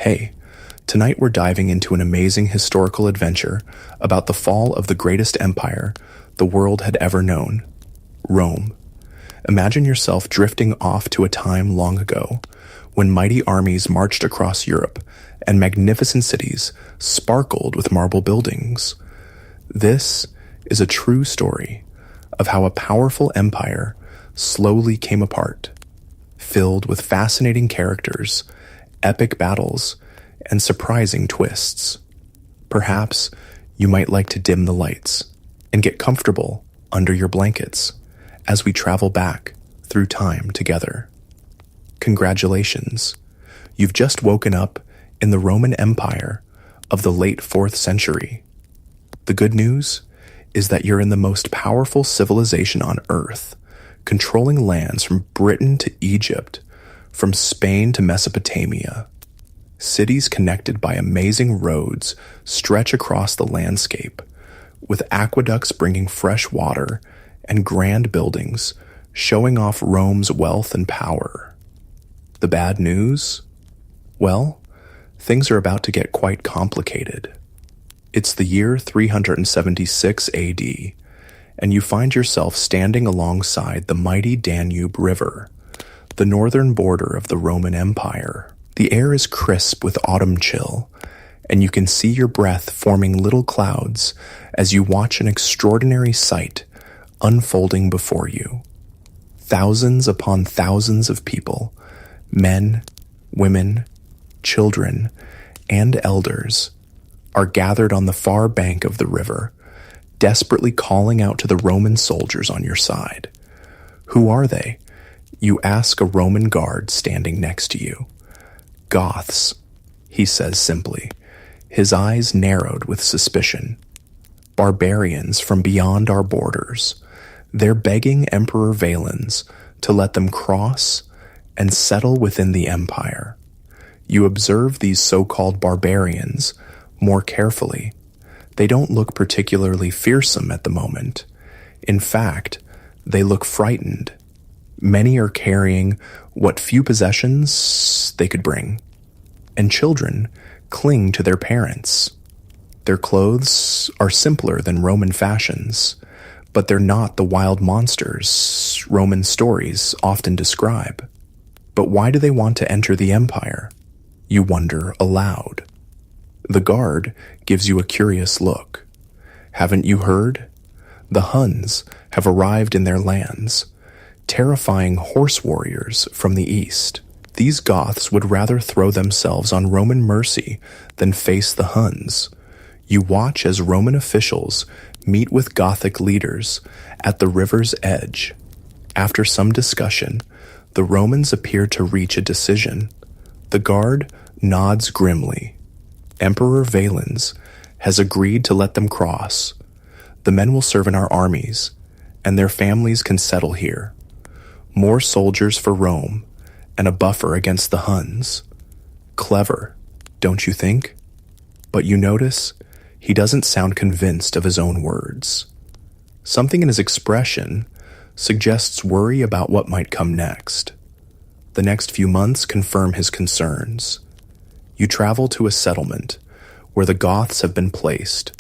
Hey, tonight we're diving into an amazing historical adventure about the fall of the greatest empire the world had ever known, Rome. Imagine yourself drifting off to a time long ago when mighty armies marched across Europe and magnificent cities sparkled with marble buildings. This is a true story of how a powerful empire slowly came apart, filled with fascinating characters, epic battles, and surprising twists. Perhaps you might like to dim the lights and get comfortable under your blankets as we travel back through time together. Congratulations, you've just woken up in the Roman Empire of the late 4th century. The good news is that you're in the most powerful civilization on Earth, controlling lands from Britain to Egypt, from Spain to Mesopotamia. Cities connected by amazing roads stretch across the landscape, with aqueducts bringing fresh water and grand buildings showing off Rome's wealth and power. The bad news? Well, things are about to get quite complicated. It's the year 376 AD, and you find yourself standing alongside the mighty Danube River, the northern border of the Roman Empire. The air is crisp with autumn chill, and you can see your breath forming little clouds as you watch an extraordinary sight unfolding before you. Thousands upon thousands of people, men, women, children, and elders, are gathered on the far bank of the river, desperately calling out to the Roman soldiers on your side. Who are they? You ask a Roman guard standing next to you. Goths, he says simply, his eyes narrowed with suspicion. Barbarians from beyond our borders. They're begging Emperor Valens to let them cross and settle within the empire. You observe these so-called barbarians more carefully. They don't look particularly fearsome at the moment. In fact, they look frightened. Many are carrying what few possessions they could bring, and children cling to their parents. Their clothes are simpler than Roman fashions, but they're not the wild monsters Roman stories often describe. But why do they want to enter the empire? You wonder aloud. The guard gives you a curious look. Haven't you heard? The Huns have arrived in their lands, terrifying horse warriors from the east. These Goths would rather throw themselves on Roman mercy than face the Huns. You watch as Roman officials meet with Gothic leaders at the river's edge. After some discussion, the Romans appear to reach a decision. The guard nods grimly. Emperor Valens has agreed to let them cross. The men will serve in our armies, and their families can settle here. More soldiers for Rome, and a buffer against the Huns. Clever, don't you think? But you notice, he doesn't sound convinced of his own words. Something in his expression suggests worry about what might come next. The next few months confirm his concerns. You travel to a settlement where the Goths have been placed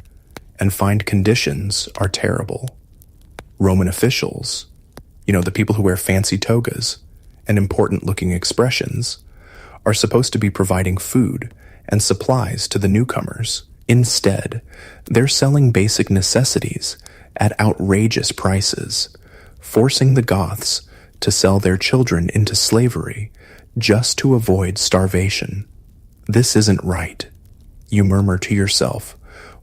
and find conditions are terrible. Roman officials, the people who wear fancy togas and important-looking expressions, are supposed to be providing food and supplies to the newcomers. Instead, they're selling basic necessities at outrageous prices, forcing the Goths to sell their children into slavery just to avoid starvation. This isn't right, you murmur to yourself,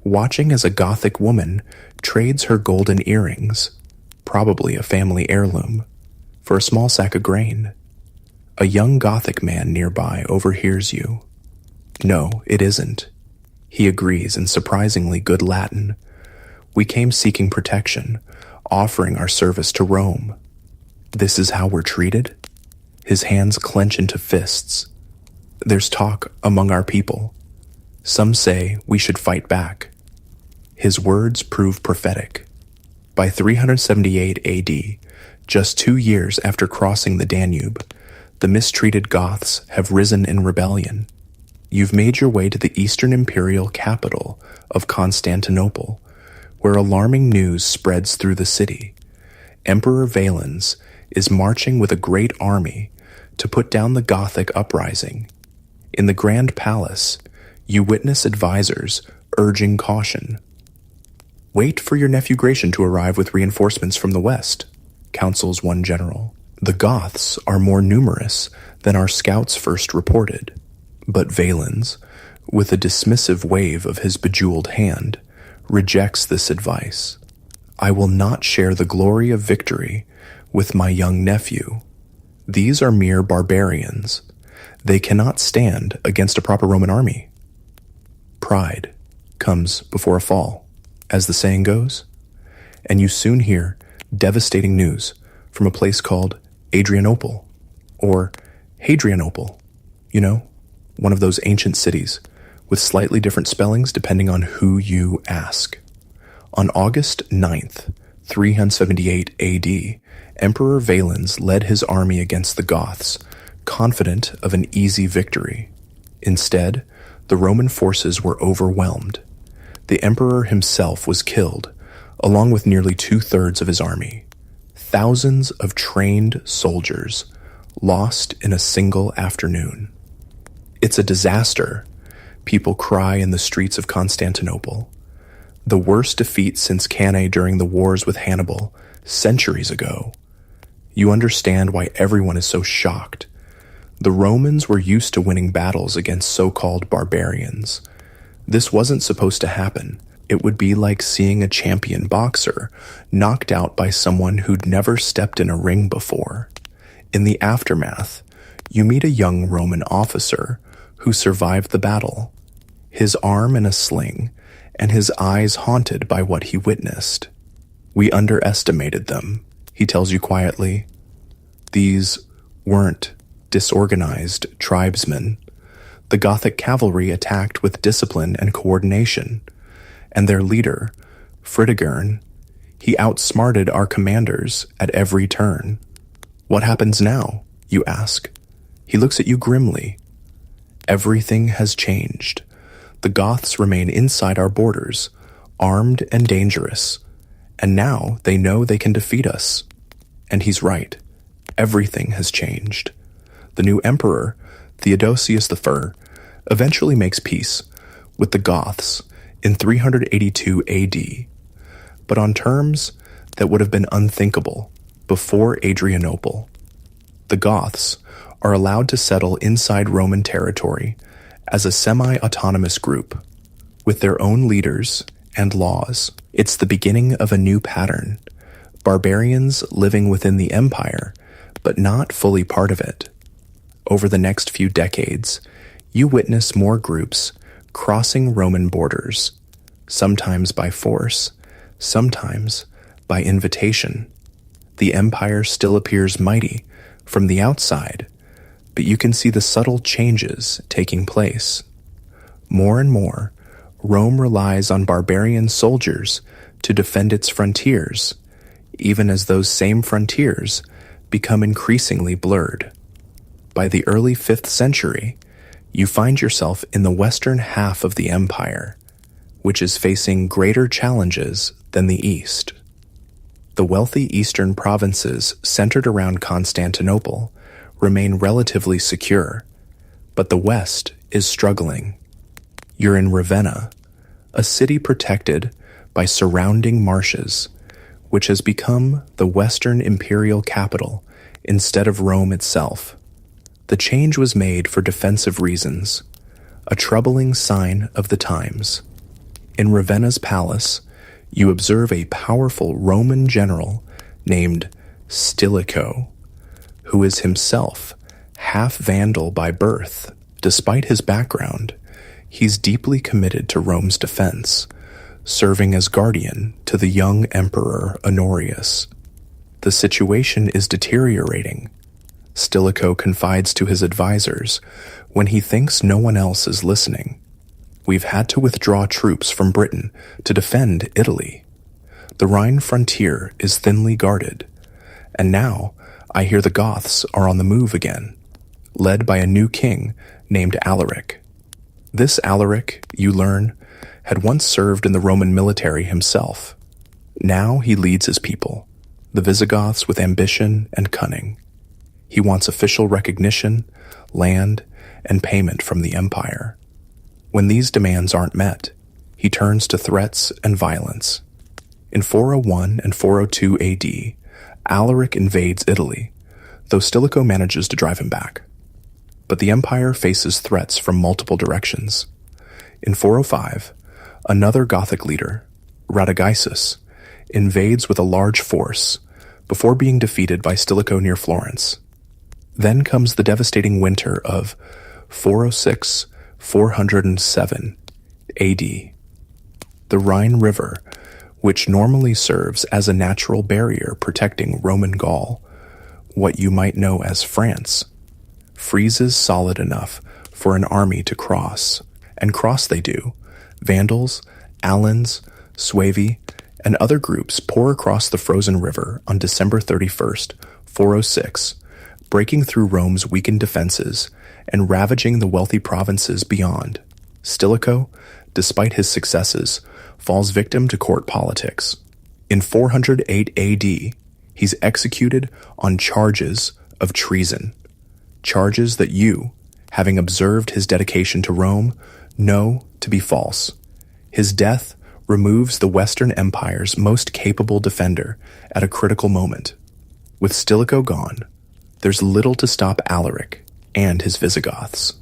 watching as a Gothic woman trades her golden earrings, probably a family heirloom, for a small sack of grain. A young Gothic man nearby overhears you. No, it isn't. He agrees in surprisingly good Latin. We came seeking protection, offering our service to Rome. This is how we're treated? His hands clench into fists. There's talk among our people. Some say we should fight back. His words prove prophetic. By 378 AD, just 2 years after crossing the Danube, the mistreated Goths have risen in rebellion. You've made your way to the Eastern Imperial capital of Constantinople, where alarming news spreads through the city. Emperor Valens is marching with a great army to put down the Gothic uprising. In the Grand Palace, you witness advisors urging caution. "Wait for your nephew Gratian to arrive with reinforcements from the west," counsels one general. "The Goths are more numerous than our scouts first reported." But Valens, with a dismissive wave of his bejeweled hand, rejects this advice. "I will not share the glory of victory with my young nephew. These are mere barbarians. They cannot stand against a proper Roman army." Pride comes before a fall, as the saying goes, and you soon hear devastating news from a place called Adrianople, or Hadrianople, one of those ancient cities with slightly different spellings depending on who you ask. On August 9th, 378 AD, Emperor Valens led his army against the Goths, confident of an easy victory. Instead, the Roman forces were overwhelmed. The emperor himself was killed, along with nearly 2/3 of his army. Thousands of trained soldiers lost in a single afternoon. "It's a disaster," people cry in the streets of Constantinople. "The worst defeat since Cannae during the wars with Hannibal, centuries ago." You understand why everyone is so shocked. The Romans were used to winning battles against so-called barbarians. This wasn't supposed to happen. It would be like seeing a champion boxer knocked out by someone who'd never stepped in a ring before. In the aftermath, you meet a young Roman officer who survived the battle, his arm in a sling, and his eyes haunted by what he witnessed. "We underestimated them," he tells you quietly. These weren't disorganized tribesmen. The Gothic cavalry attacked with discipline and coordination, and their leader, Fritigern, he outsmarted our commanders at every turn. "What happens now?" you ask. He looks at you grimly. "Everything has changed. The Goths remain inside our borders, armed and dangerous, and now they know they can defeat us." And he's right. Everything has changed. The new emperor, Theodosius I, eventually makes peace with the Goths in 382 AD, but on terms that would have been unthinkable before Adrianople. The Goths are allowed to settle inside Roman territory as a semi-autonomous group, with their own leaders and laws. It's the beginning of a new pattern. Barbarians living within the empire, but not fully part of it. Over the next few decades, you witness more groups crossing Roman borders, sometimes by force, sometimes by invitation. The empire still appears mighty from the outside, but you can see the subtle changes taking place. More and more, Rome relies on barbarian soldiers to defend its frontiers, even as those same frontiers become increasingly blurred. By the early 5th century, you find yourself in the western half of the empire, which is facing greater challenges than the east. The wealthy eastern provinces centered around Constantinople remain relatively secure, but the west is struggling. You're in Ravenna, a city protected by surrounding marshes, which has become the Western imperial capital instead of Rome itself. The change was made for defensive reasons, a troubling sign of the times. In Ravenna's palace, you observe a powerful Roman general named Stilicho, who is himself half Vandal by birth. Despite his background, he's deeply committed to Rome's defense, serving as guardian to the young emperor Honorius. The situation is deteriorating. Stilicho confides to his advisors when he thinks no one else is listening. "We've had to withdraw troops from Britain to defend Italy. The Rhine frontier is thinly guarded, and now I hear the Goths are on the move again, led by a new king named Alaric. This Alaric, you learn, had once served in the Roman military himself. Now he leads his people, the Visigoths, with ambition and cunning. He wants official recognition, land, and payment from the empire. When these demands aren't met, he turns to threats and violence. In 401 and 402 AD, Alaric invades Italy, though Stilicho manages to drive him back. But the empire faces threats from multiple directions. In 405, another Gothic leader, Radagaisus, invades with a large force before being defeated by Stilicho near Florence. Then comes the devastating winter of 406-407 AD. The Rhine River, which normally serves as a natural barrier protecting Roman Gaul, what you might know as France, freezes solid enough for an army to cross, and cross they do. Vandals, Alans, Suevi, and other groups pour across the frozen river on December 31st, 406, breaking through Rome's weakened defenses and ravaging the wealthy provinces beyond. Stilicho, despite his successes, falls victim to court politics. In 408 AD, he's executed on charges of treason, charges that you, having observed his dedication to Rome, know to be false. His death removes the Western Empire's most capable defender at a critical moment. With Stilicho gone, there's little to stop Alaric and his Visigoths.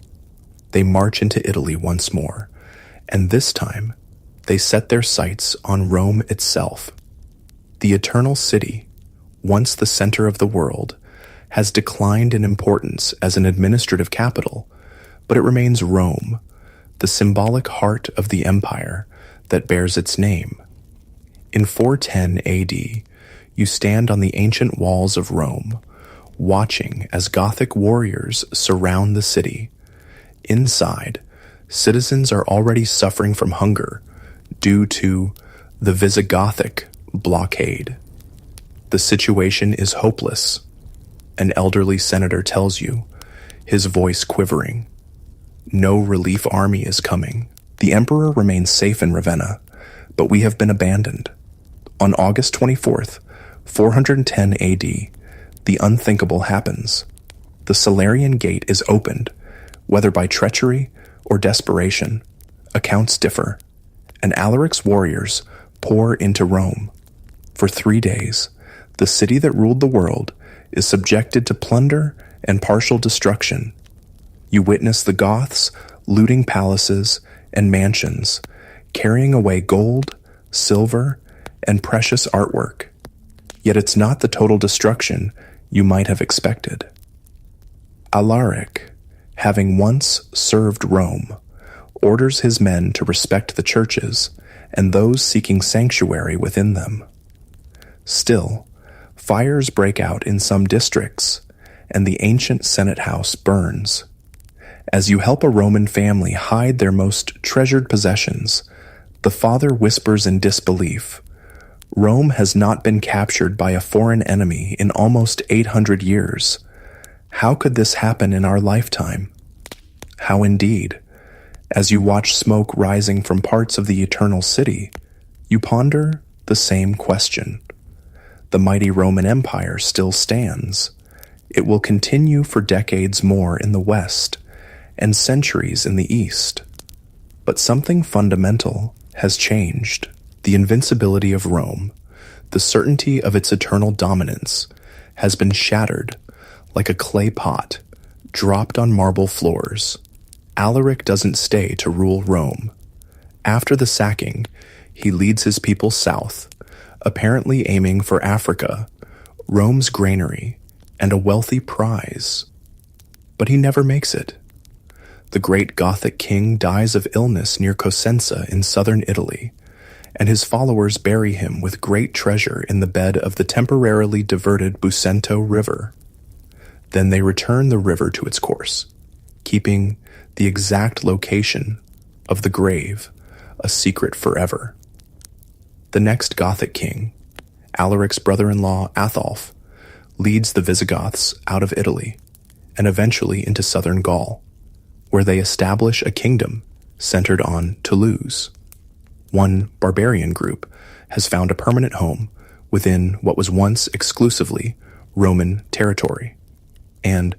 They march into Italy once more, and this time they set their sights on Rome itself. The Eternal City, once the center of the world, has declined in importance as an administrative capital, but it remains Rome, the symbolic heart of the empire that bears its name. In 410 AD, you stand on the ancient walls of Rome, watching as Gothic warriors surround the city. Inside, citizens are already suffering from hunger due to the Visigothic blockade. The situation is hopeless. An elderly senator tells you, his voice quivering. No relief army is coming. The emperor remains safe in Ravenna, but we have been abandoned. On August 24th, 410 AD, the unthinkable happens. The Salarian Gate is opened, whether by treachery or desperation. Accounts differ, and Alaric's warriors pour into Rome. For 3 days, the city that ruled the world is subjected to plunder and partial destruction. You witness the Goths looting palaces and mansions, carrying away gold, silver, and precious artwork. Yet it's not the total destruction you might have expected. Alaric, having once served Rome, orders his men to respect the churches and those seeking sanctuary within them. Still, fires break out in some districts, and the ancient Senate House burns. As you help a Roman family hide their most treasured possessions, the father whispers in disbelief, Rome has not been captured by a foreign enemy in almost 800 years. How could this happen in our lifetime? How indeed? As you watch smoke rising from parts of the Eternal City, you ponder the same question. The mighty Roman Empire still stands. It will continue for decades more in the West and centuries in the East. But something fundamental has changed. The invincibility of Rome, the certainty of its eternal dominance, has been shattered like a clay pot dropped on marble floors. Alaric doesn't stay to rule Rome. After the sacking, he leads his people south, apparently aiming for Africa, Rome's granary, and a wealthy prize. But he never makes it. The great Gothic king dies of illness near Cosenza in southern Italy, and his followers bury him with great treasure in the bed of the temporarily diverted Busento River. Then they return the river to its course, keeping the exact location of the grave a secret forever. The next Gothic king, Alaric's brother-in-law Athalf, leads the Visigoths out of Italy and eventually into southern Gaul, where they establish a kingdom centered on Toulouse. One barbarian group has found a permanent home within what was once exclusively Roman territory. And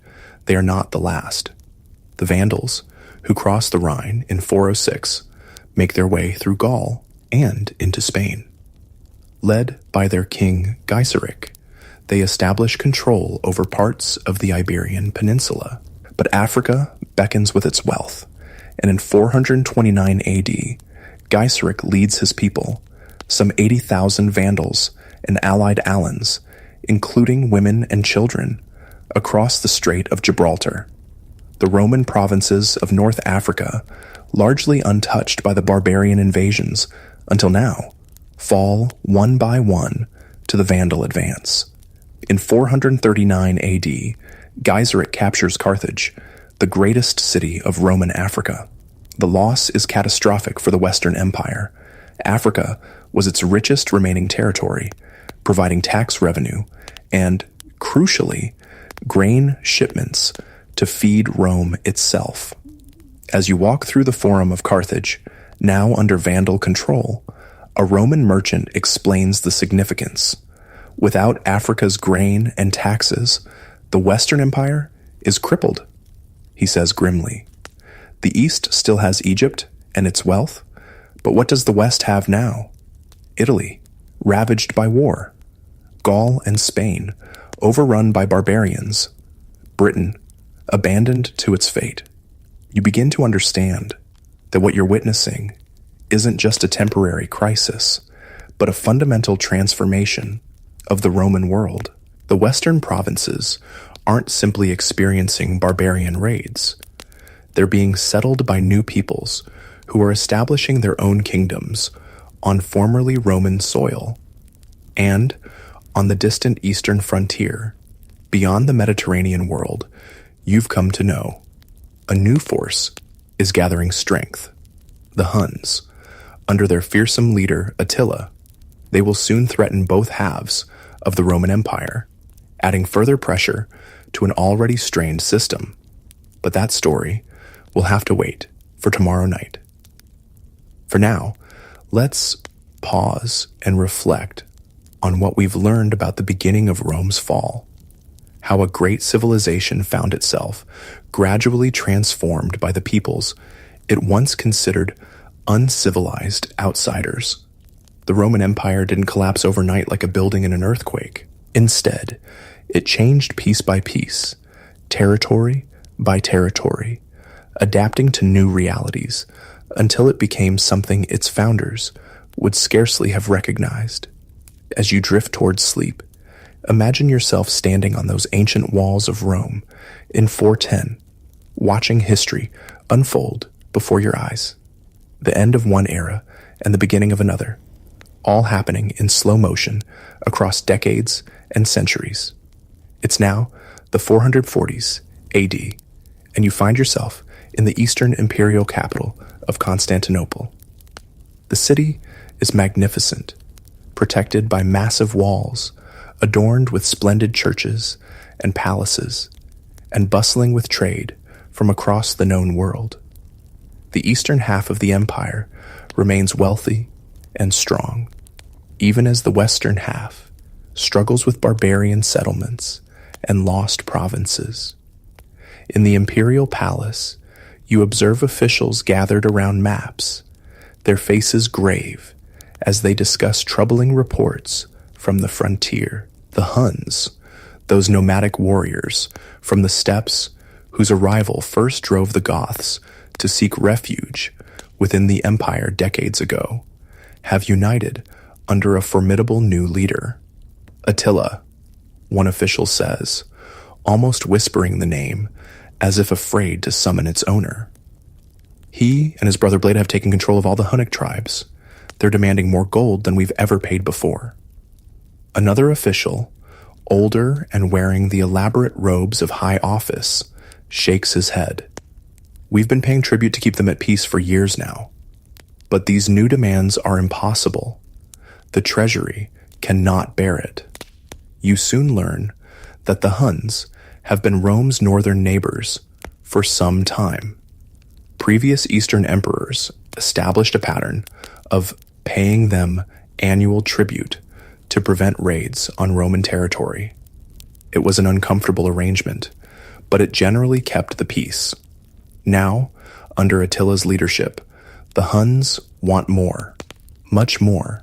they are not the last. The Vandals, who crossed the Rhine in 406, make their way through Gaul and into Spain. Led by their king Gaiseric, they establish control over parts of the Iberian Peninsula. But Africa beckons with its wealth, and in 429 AD, Gaiseric leads his people, some 80,000 Vandals and allied Alans, including women and children, across the Strait of Gibraltar. The Roman provinces of North Africa, largely untouched by the barbarian invasions until now, fall one by one to the Vandal advance. In 439 AD, Gaiseric captures Carthage, the greatest city of Roman Africa. The loss is catastrophic for the Western Empire. Africa was its richest remaining territory, providing tax revenue and, crucially, grain shipments to feed Rome itself. As you walk through the Forum of Carthage, now under Vandal control, a Roman merchant explains the significance. Without Africa's grain and taxes, the Western Empire is crippled, he says grimly. The East still has Egypt and its wealth, but what does the West have now? Italy, ravaged by war. Gaul and Spain, overrun by barbarians. Britain, abandoned to its fate. You begin to understand that what you're witnessing isn't just a temporary crisis, but a fundamental transformation of the Roman world. The Western provinces aren't simply experiencing barbarian raids. They're being settled by new peoples who are establishing their own kingdoms on formerly Roman soil. And on the distant eastern frontier, beyond the Mediterranean world, you've come to know a new force is gathering strength. The Huns, under their fearsome leader Attila. They will soon threaten both halves of the Roman Empire, adding further pressure to an already strained system. But that story will have to wait for tomorrow night. For now, let's pause and reflect on what we've learned about the beginning of Rome's fall, how a great civilization found itself gradually transformed by the peoples it once considered uncivilized outsiders. The Roman Empire didn't collapse overnight like a building in an earthquake. Instead, it changed piece by piece, territory by territory, adapting to new realities until it became something its founders would scarcely have recognized. As you drift towards sleep, imagine yourself standing on those ancient walls of Rome in 410, watching history unfold before your eyes. The end of one era and the beginning of another, all happening in slow motion across decades and centuries. It's now the 440s AD, and you find yourself in the Eastern imperial capital of Constantinople. The city is magnificent, protected by massive walls, adorned with splendid churches and palaces, and bustling with trade from across the known world. The eastern half of the empire remains wealthy and strong, even as the western half struggles with barbarian settlements and lost provinces. In the imperial palace, you observe officials gathered around maps, their faces grave as they discuss troubling reports from the frontier. The Huns, those nomadic warriors from the steppes whose arrival first drove the Goths to seek refuge within the empire decades ago, have united under a formidable new leader. Attila, one official says, almost whispering the name as if afraid to summon its owner. He and his brother Bleda have taken control of all the Hunnic tribes. They're demanding more gold than we've ever paid before. Another official, older and wearing the elaborate robes of high office, shakes his head. We've been paying tribute to keep them at peace for years now. But these new demands are impossible. The treasury cannot bear it. You soon learn that the Huns have been Rome's northern neighbors for some time. Previous Eastern emperors established a pattern of paying them annual tribute to prevent raids on Roman territory. It was an uncomfortable arrangement, but it generally kept the peace. Now, under Attila's leadership, the Huns want more, much more.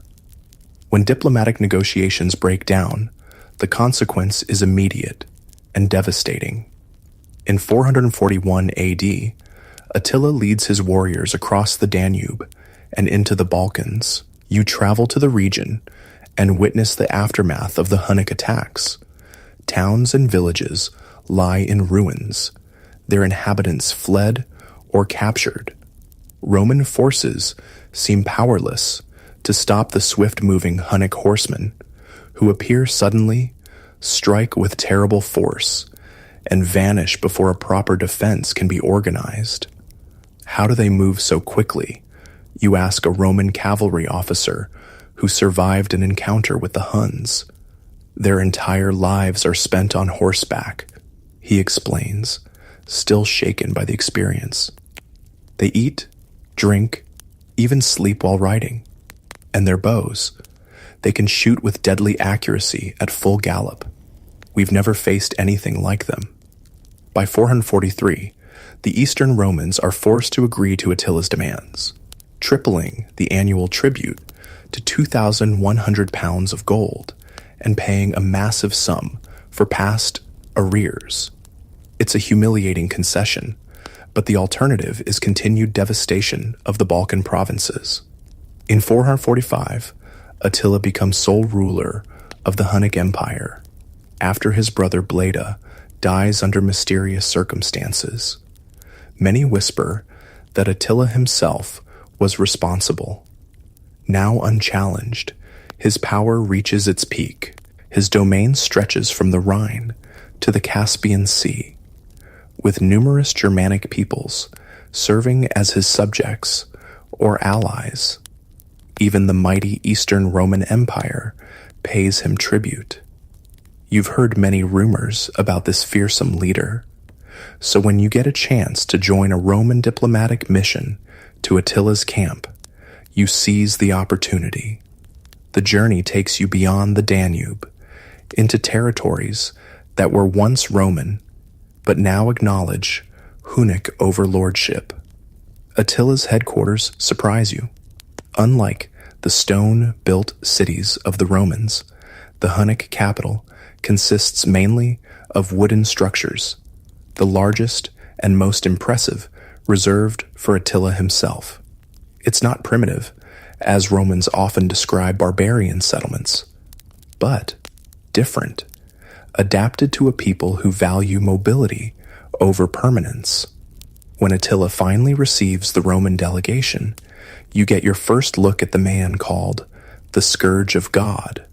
When diplomatic negotiations break down, the consequence is immediate and devastating. In 441 AD, Attila leads his warriors across the Danube and into the Balkans. You travel to the region and witness the aftermath of the Hunnic attacks. Towns and villages lie in ruins, their inhabitants fled or captured. Roman forces seem powerless to stop the swift-moving Hunnic horsemen, who appear suddenly, strike with terrible force, and vanish before a proper defense can be organized. How do they move so quickly? You ask a Roman cavalry officer who survived an encounter with the Huns. Their entire lives are spent on horseback, he explains, still shaken by the experience. They eat, drink, even sleep while riding. And their bows. They can shoot with deadly accuracy at full gallop. We've never faced anything like them. By 443, the Eastern Romans are forced to agree to Attila's demands, tripling the annual tribute to 2,100 pounds of gold and paying a massive sum for past arrears. It's a humiliating concession, but the alternative is continued devastation of the Balkan provinces. In 445, Attila becomes sole ruler of the Hunnic Empire after his brother Bleda dies under mysterious circumstances. Many whisper that Attila himself was responsible. Now unchallenged, his power reaches its peak. His domain stretches from the Rhine to the Caspian Sea, with numerous Germanic peoples serving as his subjects or allies. Even the mighty Eastern Roman Empire pays him tribute. You've heard many rumors about this fearsome leader, so when you get a chance to join a Roman diplomatic mission to Attila's camp, you seize the opportunity. The journey takes you beyond the Danube, into territories that were once Roman, but now acknowledge Hunnic overlordship. Attila's headquarters surprise you. Unlike the stone-built cities of the Romans, the Hunnic capital consists mainly of wooden structures, the largest and most impressive reserved for Attila himself. It's not primitive, as Romans often describe barbarian settlements, but different, adapted to a people who value mobility over permanence. When Attila finally receives the Roman delegation, you get your first look at the man called the Scourge of God.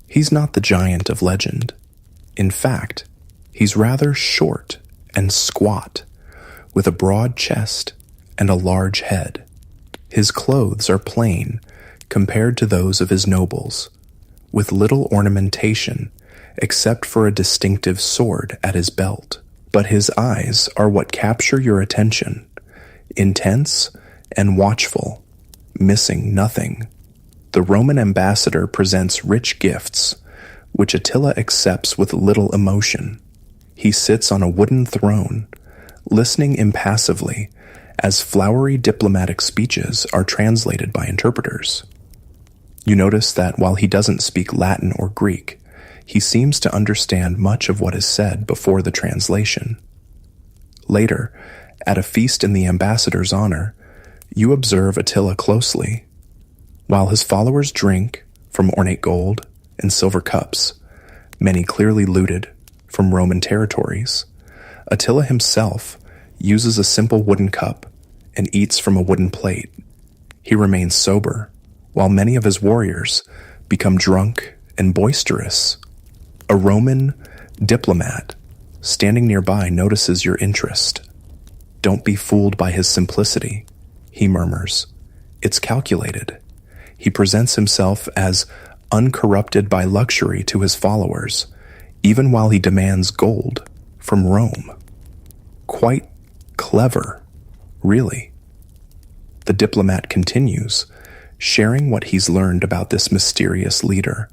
He's not the giant of legend. In fact, he's rather short and squat, with a broad chest and a large head. His clothes are plain compared to those of his nobles, with little ornamentation except for a distinctive sword at his belt. But his eyes are what capture your attention, intense and watchful, missing nothing. The Roman ambassador presents rich gifts, which Attila accepts with little emotion. He sits on a wooden throne, listening impassively as flowery diplomatic speeches are translated by interpreters. You notice that while he doesn't speak Latin or Greek, he seems to understand much of what is said before the translation. Later, at a feast in the ambassador's honor, you observe Attila closely. While his followers drink from ornate gold and silver cups, many clearly looted from Roman territories, Attila himself uses a simple wooden cup and eats from a wooden plate. He remains sober, while many of his warriors become drunk and boisterous. A Roman diplomat standing nearby notices your interest. "Don't be fooled by his simplicity," he murmurs. "It's calculated." He presents himself as uncorrupted by luxury to his followers, even while he demands gold from Rome. Quite clever, Really? The diplomat continues, sharing what he's learned about this mysterious leader.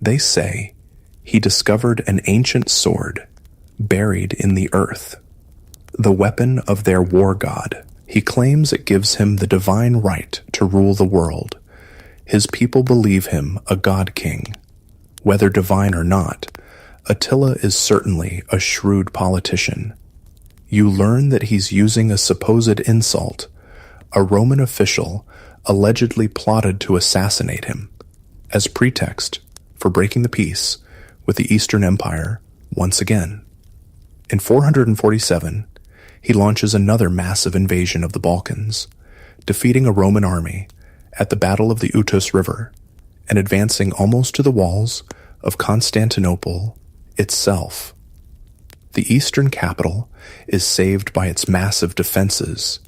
They say he discovered an ancient sword buried in the earth, the weapon of their war god. He claims it gives him the divine right to rule the world. His people believe him a god king. Whether divine or not, Attila is certainly a shrewd politician. You learn that he's using a supposed insult. A Roman official allegedly plotted to assassinate him as pretext for breaking the peace with the Eastern Empire once again. In 447, he launches another massive invasion of the Balkans, defeating a Roman army at the Battle of the Utus River and advancing almost to the walls of Constantinople itself. The eastern capital is saved by its massive defenses.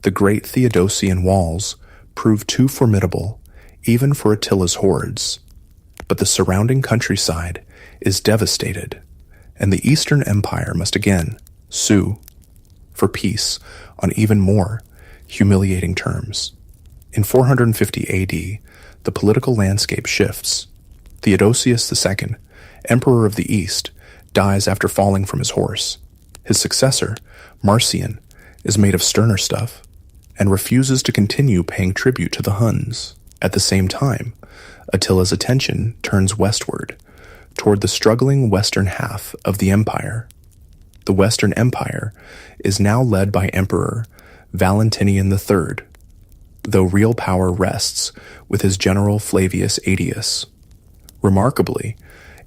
The great Theodosian walls prove too formidable even for Attila's hordes, but the surrounding countryside is devastated, and the Eastern Empire must again sue for peace on even more humiliating terms. In 450 AD, the political landscape shifts. Theodosius II, Emperor of the East, dies after falling from his horse. His successor, Marcian, is made of sterner stuff and refuses to continue paying tribute to the Huns. At the same time, Attila's attention turns westward, toward the struggling western half of the empire. The Western Empire is now led by Emperor Valentinian III, though real power rests with his general Flavius Aetius. Remarkably,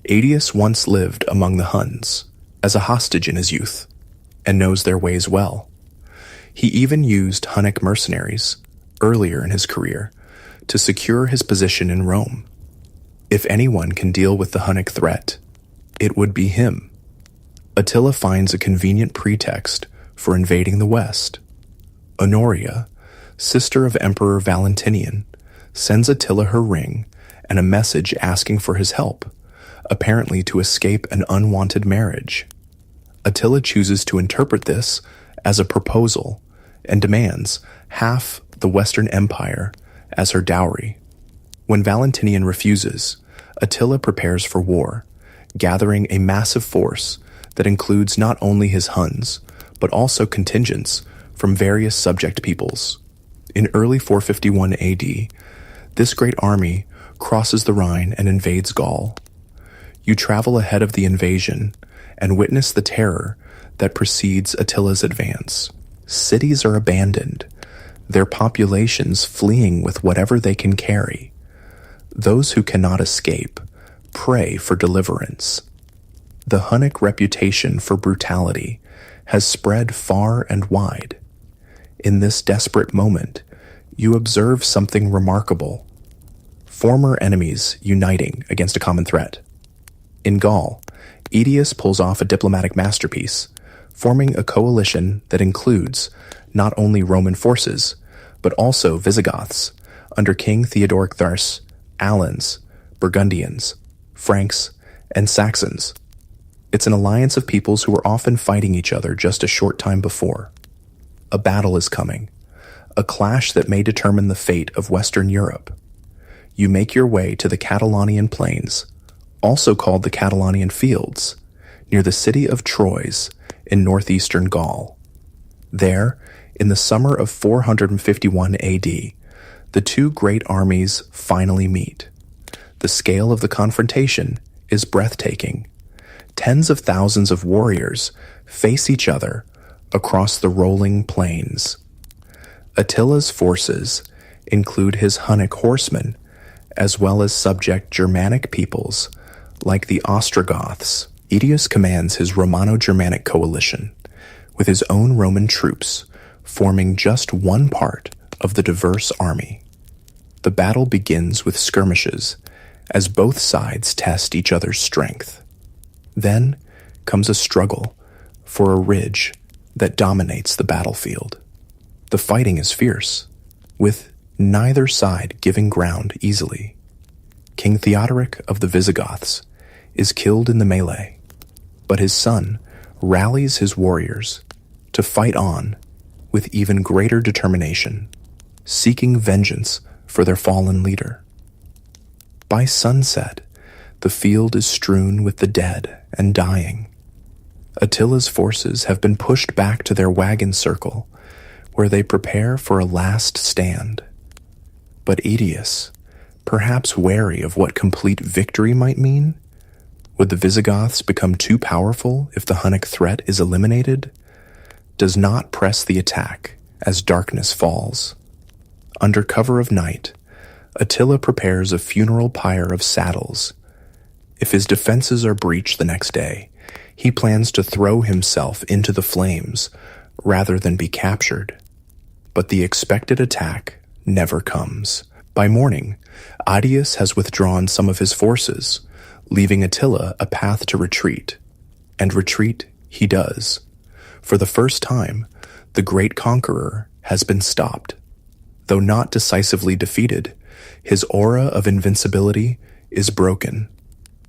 Aetius once lived among the Huns as a hostage in his youth, and knows their ways well. He even used Hunnic mercenaries earlier in his career to secure his position in Rome. If anyone can deal with the Hunnic threat, it would be him. Attila finds a convenient pretext for invading the West. Honoria, sister of Emperor Valentinian, sends Attila her ring and a message asking for his help, apparently to escape an unwanted marriage. Attila chooses to interpret this as a proposal and demands half the Western Empire as her dowry. When Valentinian refuses, Attila prepares for war, gathering a massive force that includes not only his Huns, but also contingents from various subject peoples. In early 451 AD, this great army crosses the Rhine and invades Gaul. You travel ahead of the invasion and witness the terror that precedes Attila's advance. Cities are abandoned, their populations fleeing with whatever they can carry. Those who cannot escape pray for deliverance. The Hunnic reputation for brutality has spread far and wide. In this desperate moment, you observe something remarkable. Former enemies uniting against a common threat. In Gaul, Aetius pulls off a diplomatic masterpiece, forming a coalition that includes not only Roman forces, but also Visigoths under King Theodoric Thurs, Alans, Burgundians, Franks, and Saxons. It's an alliance of peoples who were often fighting each other just a short time before. A battle is coming, a clash that may determine the fate of Western Europe. You make your way to the Catalonian Plains, also called the Catalonian Fields, near the city of Troyes in northeastern Gaul. There, in the summer of 451 AD, the two great armies finally meet. The scale of the confrontation is breathtaking. Tens of thousands of warriors face each other across the rolling plains. Attila's forces include his Hunnic horsemen, as well as subject Germanic peoples like the Ostrogoths. Aetius commands his Romano-Germanic coalition, with his own Roman troops forming just one part of the diverse army. The battle begins with skirmishes, as both sides test each other's strength. Then comes a struggle for a ridge that dominates the battlefield. The fighting is fierce, with neither side giving ground easily. King Theodoric of the Visigoths is killed in the melee, but his son rallies his warriors to fight on with even greater determination, seeking vengeance for their fallen leader. By sunset, the field is strewn with the dead and dying. Attila's forces have been pushed back to their wagon circle, where they prepare for a last stand. But Aetius, perhaps wary of what complete victory might mean, would the Visigoths become too powerful if the Hunnic threat is eliminated, does not press the attack as darkness falls. Under cover of night, Attila prepares a funeral pyre of saddles. If his defenses are breached the next day, he plans to throw himself into the flames rather than be captured. But the expected attack never comes. By morning, Aetius has withdrawn some of his forces, leaving Attila a path to retreat. And retreat he does. For the first time, the great conqueror has been stopped. Though not decisively defeated, his aura of invincibility is broken.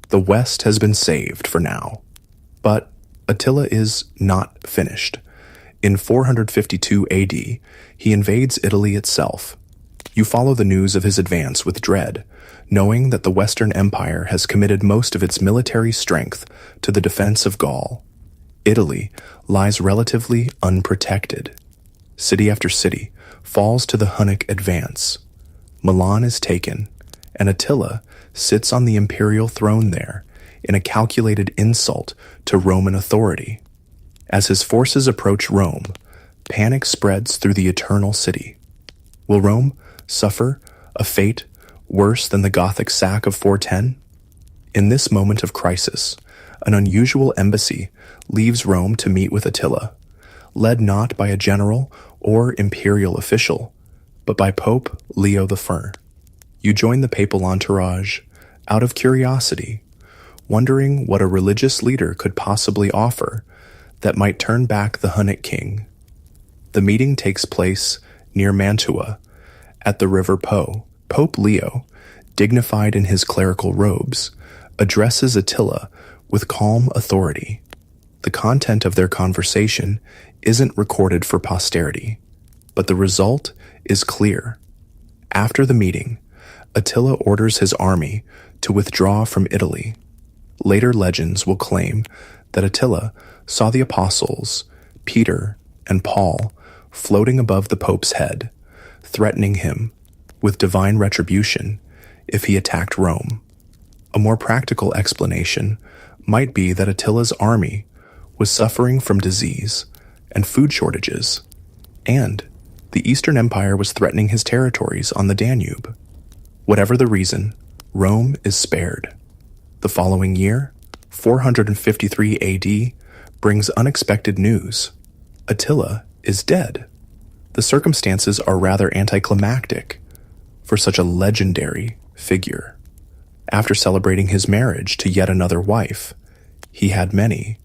The West has been saved for now. But Attila is not finished. In 452 AD, he invades Italy itself. You follow the news of his advance with dread, knowing that the Western Empire has committed most of its military strength to the defense of Gaul. Italy lies relatively unprotected. City after city falls to the Hunnic advance. Milan is taken, and Attila sits on the imperial throne there in a calculated insult to Roman authority. As his forces approach Rome, panic spreads through the Eternal City. Will Rome suffer a fate worse than the Gothic sack of 410? In this moment of crisis, an unusual embassy leaves Rome to meet with Attila, led not by a general or imperial official, but by Pope Leo I. You join the papal entourage out of curiosity, wondering what a religious leader could possibly offer that might turn back the Hunnic king. The meeting takes place near Mantua, at the river Po. Pope Leo, dignified in his clerical robes, addresses Attila with calm authority. The content of their conversation isn't recorded for posterity, but the result is clear. After the meeting, Attila orders his army to withdraw from Italy. Later legends will claim that Attila saw the apostles, Peter and Paul, floating above the Pope's head, threatening him with divine retribution if he attacked Rome. A more practical explanation might be that Attila's army was suffering from disease and food shortages, and the Eastern Empire was threatening his territories on the Danube. Whatever the reason, Rome is spared. The following year, 453 AD, brings unexpected news. Attila is dead. The circumstances are rather anticlimactic for such a legendary figure. After celebrating his marriage to yet another wife, he had many,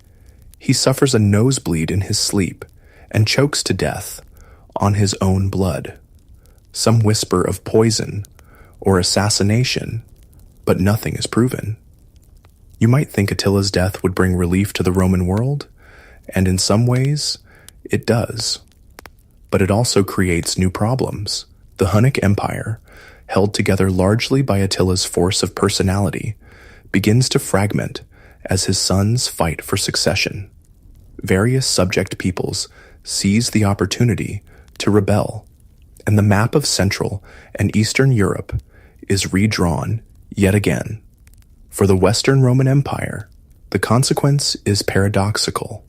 he suffers a nosebleed in his sleep and chokes to death on his own blood. Some whisper of poison or assassination, but nothing is proven. You might think Attila's death would bring relief to the Roman world, and in some ways, it does. But it also creates new problems. The Hunnic Empire, held together largely by Attila's force of personality, begins to fragment as his sons fight for succession. Various subject peoples seize the opportunity to rebel, and the map of Central and Eastern Europe is redrawn yet again. For the Western Roman Empire, the consequence is paradoxical.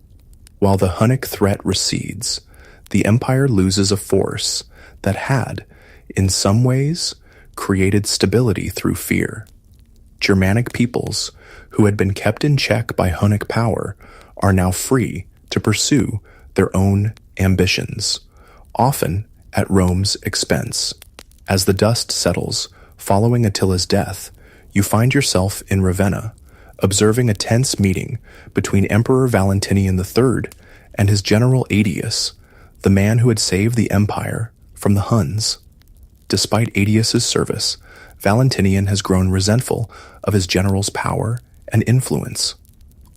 While the Hunnic threat recedes, the empire loses a force that had, in some ways, created stability through fear. Germanic peoples, who had been kept in check by Hunnic power, are now free to pursue their own ambitions, often at Rome's expense. As the dust settles following Attila's death, you find yourself in Ravenna, observing a tense meeting between Emperor Valentinian III and his general Aetius, the man who had saved the empire from the Huns. Despite Aetius's service, Valentinian has grown resentful of his general's power and influence.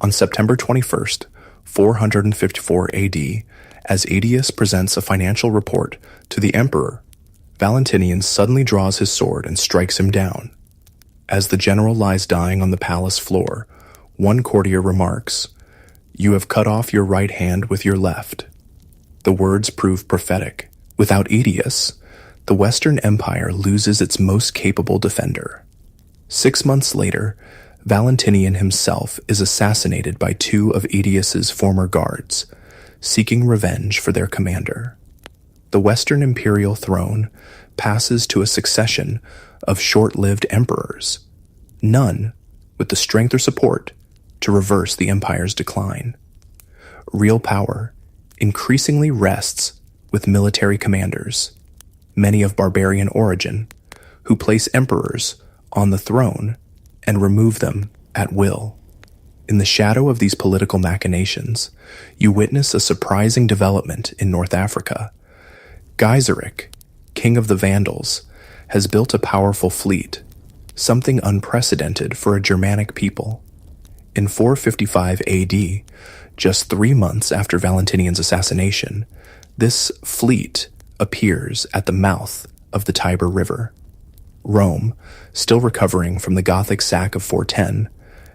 On September 21st, 454 AD, As Aetius presents a financial report to the emperor, Valentinian suddenly draws his sword and strikes him down. As the general lies dying on the palace floor, one courtier remarks, "You have cut off your right hand with your left." The words prove prophetic. Without Aetius, the Western Empire loses its most capable defender. 6 months later, Valentinian himself is assassinated by 2 of Aetius's former guards, seeking revenge for their commander. The Western imperial throne passes to a succession of short-lived emperors, none with the strength or support to reverse the empire's decline. Real power increasingly rests with military commanders, many of barbarian origin, who place emperors on the throne and remove them at will. In the shadow of these political machinations, you witness a surprising development in North Africa. Gaiseric, king of the Vandals, has built a powerful fleet, something unprecedented for a Germanic people. In 455 AD, just 3 months after Valentinian's assassination, this fleet appears at the mouth of the Tiber River. Rome, still recovering from the Gothic sack of 410,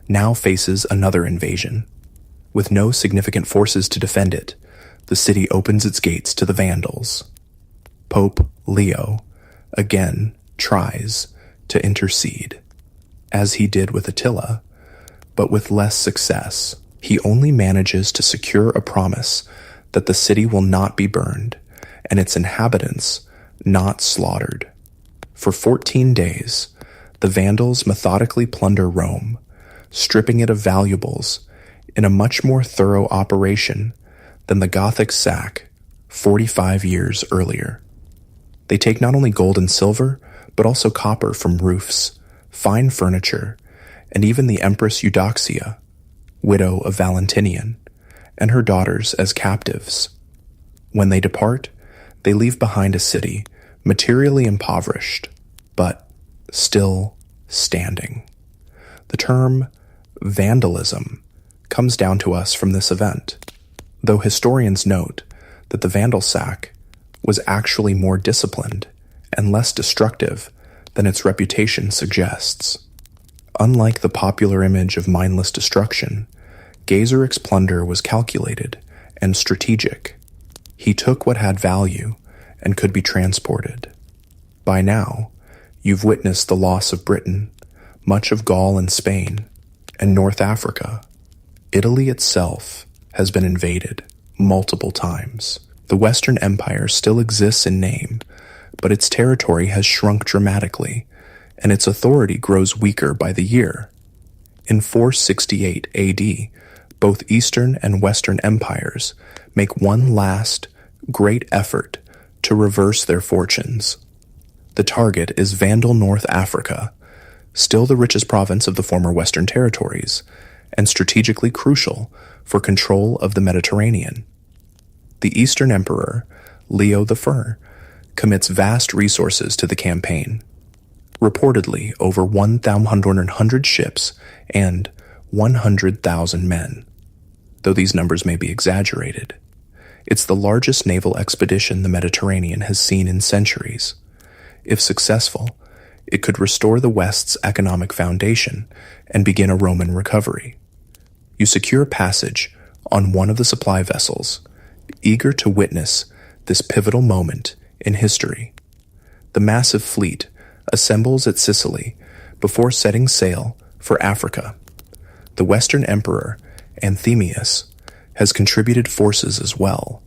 now faces another invasion. With no significant forces to defend it, the city opens its gates to the Vandals. Pope Leo again tries to intercede, as he did with Attila, but with less success. He only manages to secure a promise that the city will not be burned and its inhabitants not slaughtered. For 14 days, the Vandals methodically plunder Rome, stripping it of valuables in a much more thorough operation than the Gothic sack 45 years earlier. They take not only gold and silver, but also copper from roofs, fine furniture, and even the Empress Eudoxia, widow of Valentinian, and her daughters as captives. When they depart, they leave behind a city materially impoverished, but still standing. The term vandalism comes down to us from this event, though historians note that the Vandal sack was actually more disciplined and less destructive than its reputation suggests. Unlike the popular image of mindless destruction, Gaiseric's plunder was calculated and strategic. He took what had value and could be transported. By now, you've witnessed the loss of Britain, much of Gaul and Spain, and North Africa. Italy itself has been invaded multiple times. The Western Empire still exists in name, but its territory has shrunk dramatically, and its authority grows weaker by the year. In 468 AD, both Eastern and Western empires make one last, great effort to reverse their fortunes. The target is Vandal North Africa, still the richest province of the former Western territories, and strategically crucial for control of the Mediterranean. The Eastern Emperor, Leo I, commits vast resources to the campaign, reportedly over 1,100 ships and 100,000 men, though these numbers may be exaggerated. It's the largest naval expedition the Mediterranean has seen in centuries. If successful, it could restore the West's economic foundation and begin a Roman recovery. You secure passage on one of the supply vessels, eager to witness this pivotal moment in history. The massive fleet assembles at Sicily before setting sail for Africa. The Western Emperor, Anthemius, has contributed forces as well,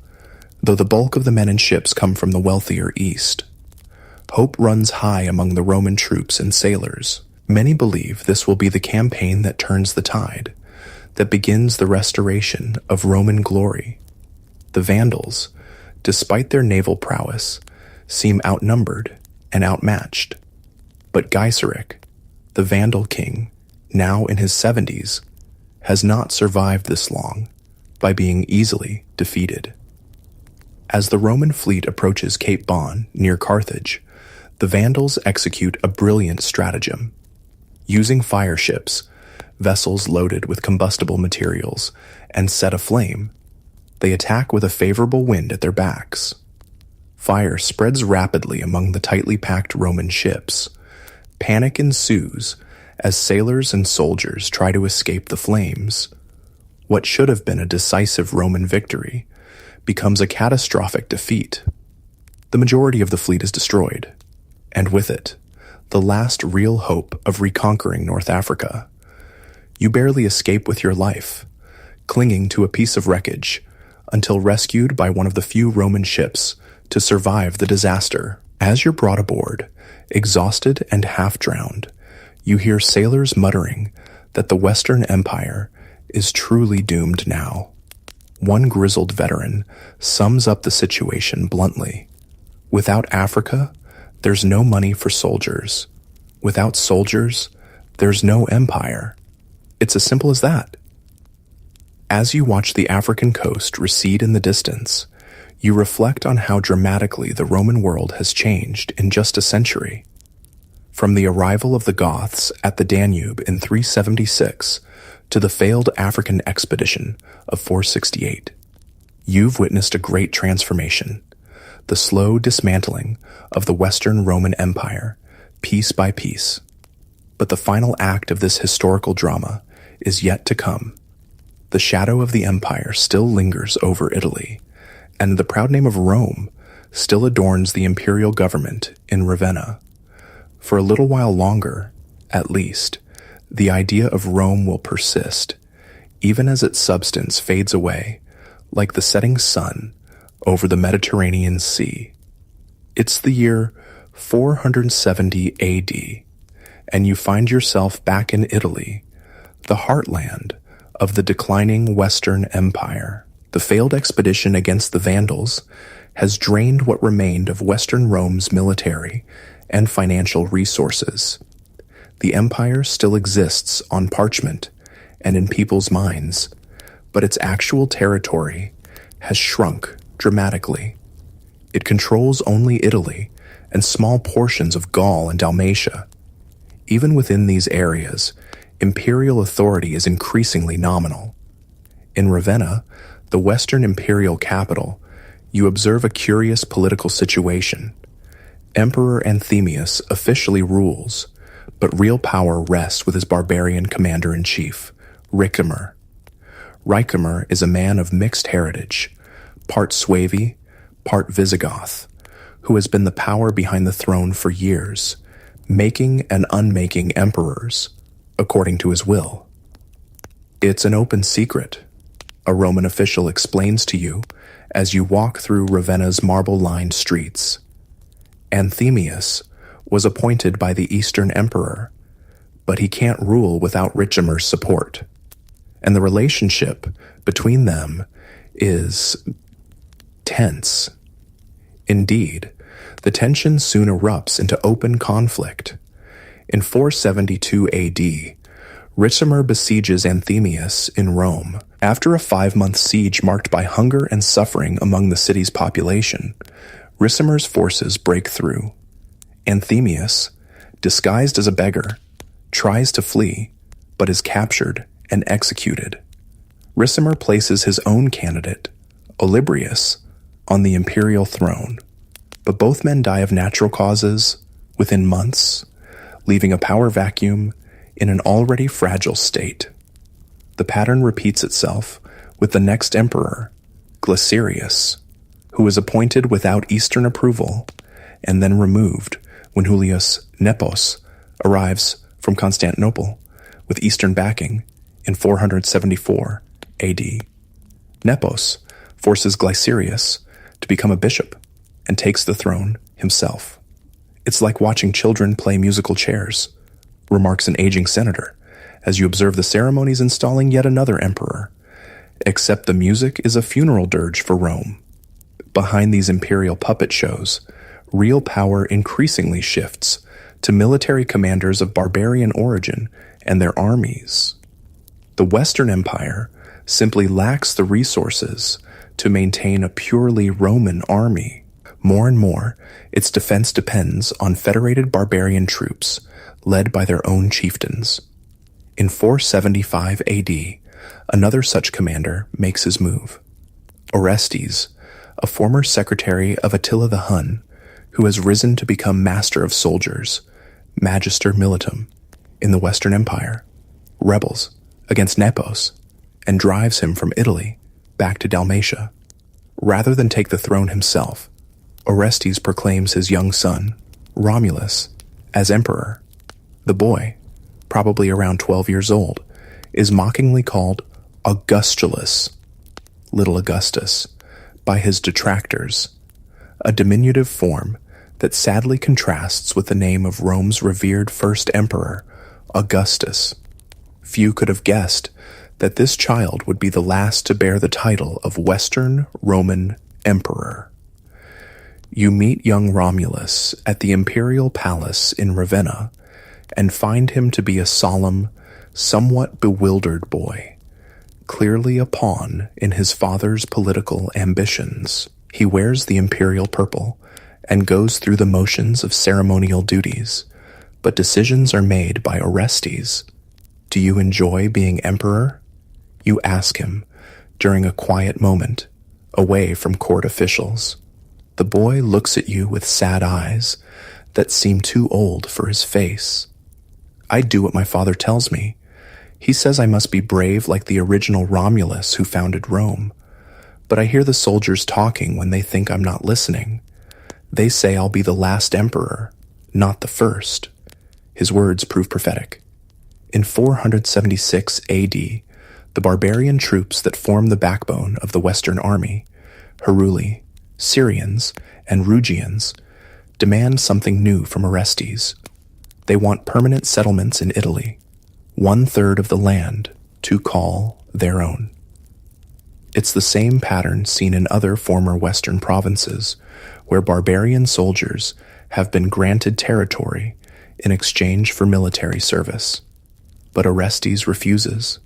though the bulk of the men and ships come from the wealthier East. Hope runs high among the Roman troops and sailors. Many believe this will be the campaign that turns the tide, that begins the restoration of Roman glory. The Vandals, despite their naval prowess, seem outnumbered and outmatched. But Gaiseric, the Vandal king, now in his 70s, has not survived this long by being easily defeated. As the Roman fleet approaches Cape Bon near Carthage, the Vandals execute a brilliant stratagem. Using fire ships, vessels loaded with combustible materials, and set aflame, They attack with a favorable wind at their backs. Fire spreads rapidly among the tightly packed Roman ships. Panic ensues as sailors and soldiers try to escape the flames. What should have been a decisive Roman victory becomes a catastrophic defeat. The majority of the fleet is destroyed, and with it, the last real hope of reconquering North Africa. You barely escape with your life, clinging to a piece of wreckage until rescued by one of the few Roman ships to survive the disaster. As you're brought aboard, exhausted and half-drowned, you hear sailors muttering that the Western Empire is truly doomed now. One grizzled veteran sums up the situation bluntly. Without Africa, there's no money for soldiers. Without soldiers, there's no empire. It's as simple as that. As you watch the African coast recede in the distance, you reflect on how dramatically the Roman world has changed in just a century. From the arrival of the Goths at the Danube in 376 to the failed African expedition of 468, you've witnessed a great transformation, the slow dismantling of the Western Roman Empire, piece by piece. But the final act of this historical drama is yet to come. The shadow of the empire still lingers over Italy, and the proud name of Rome still adorns the imperial government in Ravenna. For a little while longer, at least, the idea of Rome will persist, even as its substance fades away, like the setting sun over the Mediterranean Sea. It's the year 470 AD, and you find yourself back in Italy, the heartland of the declining Western Empire. The failed expedition against the Vandals has drained what remained of Western Rome's military and financial resources. The empire still exists on parchment and in people's minds, but its actual territory has shrunk dramatically. It controls only Italy and small portions of Gaul and Dalmatia. Even within these areas, imperial authority is increasingly nominal. In Ravenna, the Western imperial capital, you observe a curious political situation. Emperor Anthemius officially rules, but real power rests with his barbarian commander-in-chief, Ricimer. Ricimer is a man of mixed heritage, part Suevi, part Visigoth, who has been the power behind the throne for years, making and unmaking emperors, according to his will. It's an open secret, a Roman official explains to you as you walk through Ravenna's marble-lined streets. Anthemius was appointed by the Eastern Emperor, but he can't rule without Ricimer's support, and the relationship between them is tense. Indeed, the tension soon erupts into open conflict. In 472 AD, Ricimer besieges Anthemius in Rome. After a 5-month siege marked by hunger and suffering among the city's population, Ricimer's forces break through. Anthemius, disguised as a beggar, tries to flee, but is captured and executed. Ricimer places his own candidate, Olybrius, on the imperial throne, but both men die of natural causes within months, leaving a power vacuum in an already fragile state. The pattern repeats itself with the next emperor, Glycerius, who is appointed without Eastern approval and then removed when Julius Nepos arrives from Constantinople with Eastern backing in 474 AD. Nepos forces Glycerius to become a bishop and takes the throne himself. It's like watching children play musical chairs, remarks an aging senator, as you observe the ceremonies installing yet another emperor. Except the music is a funeral dirge for Rome. Behind these imperial puppet shows, real power increasingly shifts to military commanders of barbarian origin and their armies. The Western Empire simply lacks the resources to maintain a purely Roman army. More and more, its defense depends on federated barbarian troops led by their own chieftains. In 475 AD, another such commander makes his move. Orestes, a former secretary of Attila the Hun, who has risen to become master of soldiers, Magister Militum, in the Western Empire, rebels against Nepos, and drives him from Italy back to Dalmatia. Rather than take the throne himself, Orestes proclaims his young son, Romulus, as emperor. The boy, probably around 12 years old, is mockingly called Augustulus, Little Augustus, by his detractors, a diminutive form that sadly contrasts with the name of Rome's revered first emperor, Augustus. Few could have guessed that this child would be the last to bear the title of Western Roman Emperor. You meet young Romulus at the imperial palace in Ravenna and find him to be a solemn, somewhat bewildered boy, clearly a pawn in his father's political ambitions. He wears the imperial purple and goes through the motions of ceremonial duties, but decisions are made by Orestes. Do you enjoy being emperor? You ask him during a quiet moment, away from court officials. The boy looks at you with sad eyes that seem too old for his face. I do what my father tells me. He says I must be brave like the original Romulus who founded Rome. But I hear the soldiers talking when they think I'm not listening. They say I'll be the last emperor, not the first. His words prove prophetic. In 476 AD, the barbarian troops that form the backbone of the Western army, Heruli, Syrians, and Rugians, demand something new from Orestes. They want permanent settlements in Italy, 1/3 of the land to call their own. It's the same pattern seen in other former Western provinces, where barbarian soldiers have been granted territory in exchange for military service. But Orestes refuses.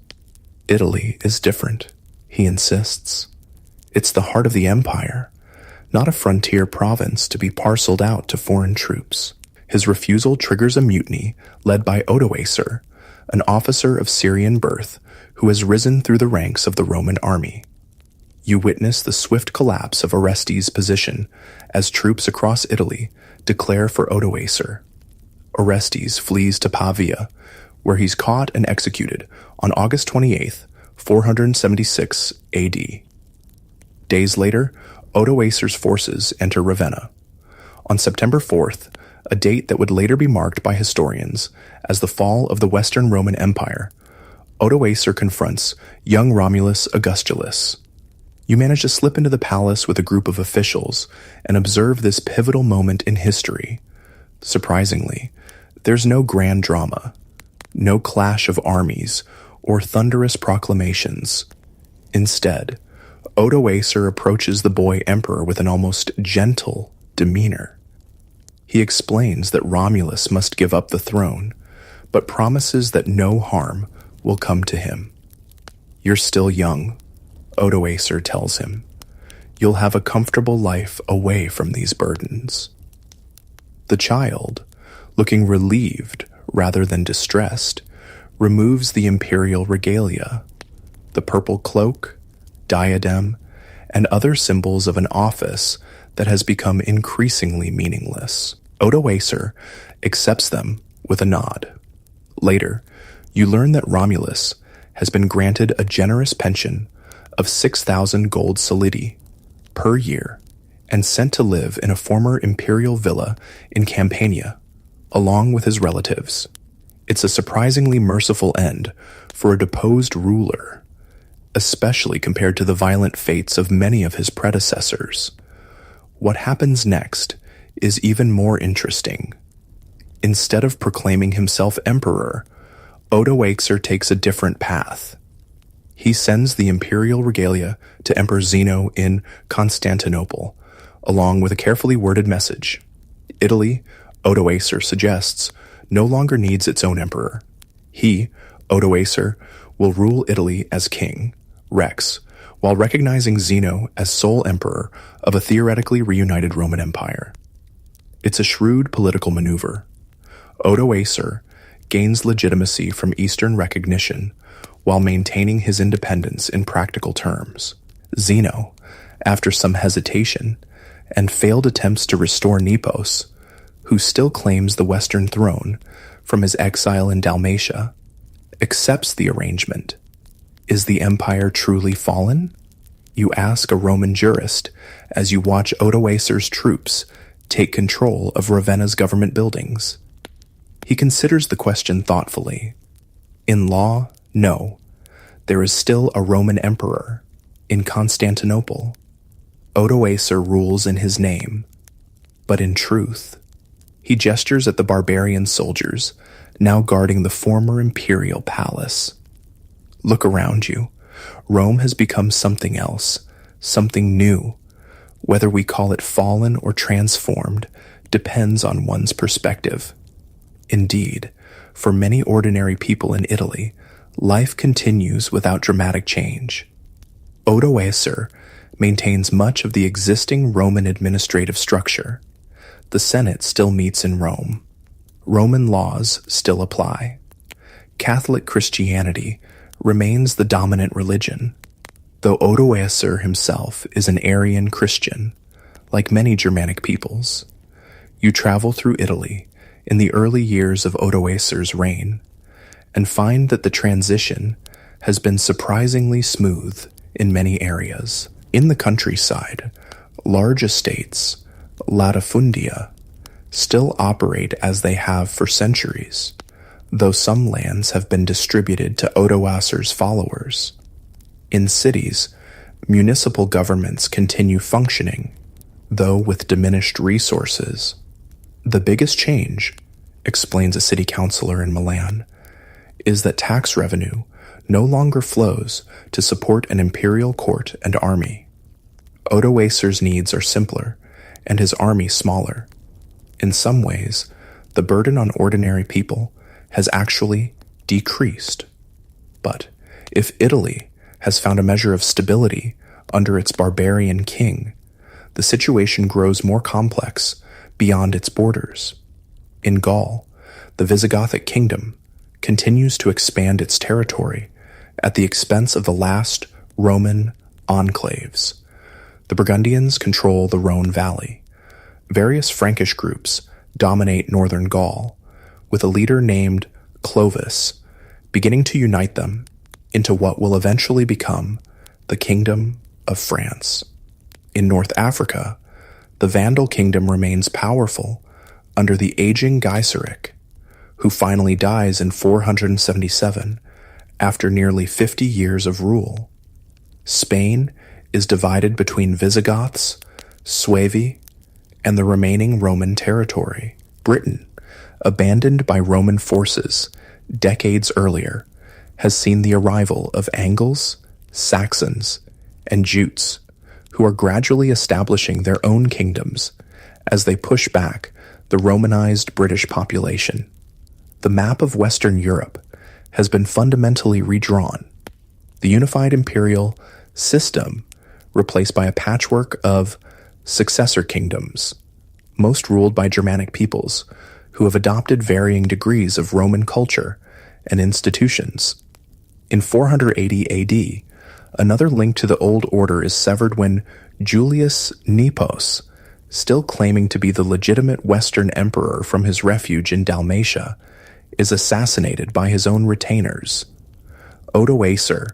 Italy is different, he insists. It's the heart of the empire, not a frontier province to be parceled out to foreign troops. His refusal triggers a mutiny led by Odoacer, an officer of Syrian birth who has risen through the ranks of the Roman army. You witness the swift collapse of Orestes' position as troops across Italy declare for Odoacer. Orestes flees to Pavia, where he's caught and executed on August 28, 476 AD. Days later, Odoacer's forces enter Ravenna. On September 4th, a date that would later be marked by historians as the fall of the Western Roman Empire, Odoacer confronts young Romulus Augustulus. You manage to slip into the palace with a group of officials and observe this pivotal moment in history. Surprisingly, there's no grand drama, no clash of armies or thunderous proclamations. Instead, Odoacer approaches the boy emperor with an almost gentle demeanor. He explains that Romulus must give up the throne, but promises that no harm will come to him. You're still young, Odoacer tells him. You'll have a comfortable life away from these burdens. The child, looking relieved rather than distressed, removes the imperial regalia, the purple cloak, diadem, and other symbols of an office that has become increasingly meaningless. Odoacer accepts them with a nod. Later, you learn that Romulus has been granted a generous pension of 6,000 gold solidi per year and sent to live in a former imperial villa in Campania, along with his relatives. It's a surprisingly merciful end for a deposed ruler, especially compared to the violent fates of many of his predecessors. What happens next is even more interesting. Instead of proclaiming himself emperor, Odoacer takes a different path. He sends the imperial regalia to Emperor Zeno in Constantinople, along with a carefully worded message. Italy, Odoacer suggests, no longer needs its own emperor. He, Odoacer, will rule Italy as king, Rex, while recognizing Zeno as sole emperor of a theoretically reunited Roman Empire. It's a shrewd political maneuver. Odoacer gains legitimacy from Eastern recognition while maintaining his independence in practical terms. Zeno, after some hesitation and failed attempts to restore Nepos, who still claims the Western throne from his exile in Dalmatia, accepts the arrangement. Is the empire truly fallen? You ask a Roman jurist as you watch Odoacer's troops take control of Ravenna's government buildings. He considers the question thoughtfully. In law, no. There is still a Roman emperor in Constantinople. Odoacer rules in his name, but in truth, he gestures at the barbarian soldiers now guarding the former imperial palace. Look around you. Rome has become something else, something new. Whether we call it fallen or transformed depends on one's perspective. Indeed, for many ordinary people in Italy, life continues without dramatic change. Odoacer maintains much of the existing Roman administrative structure. The Senate still meets in Rome. Roman laws still apply. Catholic Christianity remains the dominant religion, though Odoacer himself is an Arian Christian, like many Germanic peoples. You travel through Italy in the early years of Odoacer's reign, and find that the transition has been surprisingly smooth in many areas. In the countryside, large estates, latifundia, still operate as they have for centuries, though some lands have been distributed to Odoacer's followers. In cities, municipal governments continue functioning, though with diminished resources. The biggest change, explains a city councilor in Milan, is that tax revenue no longer flows to support an imperial court and army. Odoacer's needs are simpler, and his army smaller. In some ways, the burden on ordinary people has actually decreased. But if Italy has found a measure of stability under its barbarian king, the situation grows more complex beyond its borders. In Gaul, the Visigothic kingdom continues to expand its territory at the expense of the last Roman enclaves. The Burgundians control the Rhone Valley. Various Frankish groups dominate northern Gaul, with a leader named Clovis beginning to unite them into what will eventually become the Kingdom of France. In North Africa, the Vandal kingdom remains powerful under the aging Gaiseric, who finally dies in 477 after nearly 50 years of rule. Spain is divided between Visigoths, Suevi, and the remaining Roman territory. Britain, abandoned by Roman forces decades earlier, has seen the arrival of Angles, Saxons, and Jutes, who are gradually establishing their own kingdoms as they push back the Romanized British population. The map of Western Europe has been fundamentally redrawn, the unified imperial system replaced by a patchwork of successor kingdoms, most ruled by Germanic peoples who have adopted varying degrees of Roman culture and institutions. In 480 AD, another link to the old order is severed when Julius Nepos, still claiming to be the legitimate Western emperor from his refuge in Dalmatia, is assassinated by his own retainers. Odoacer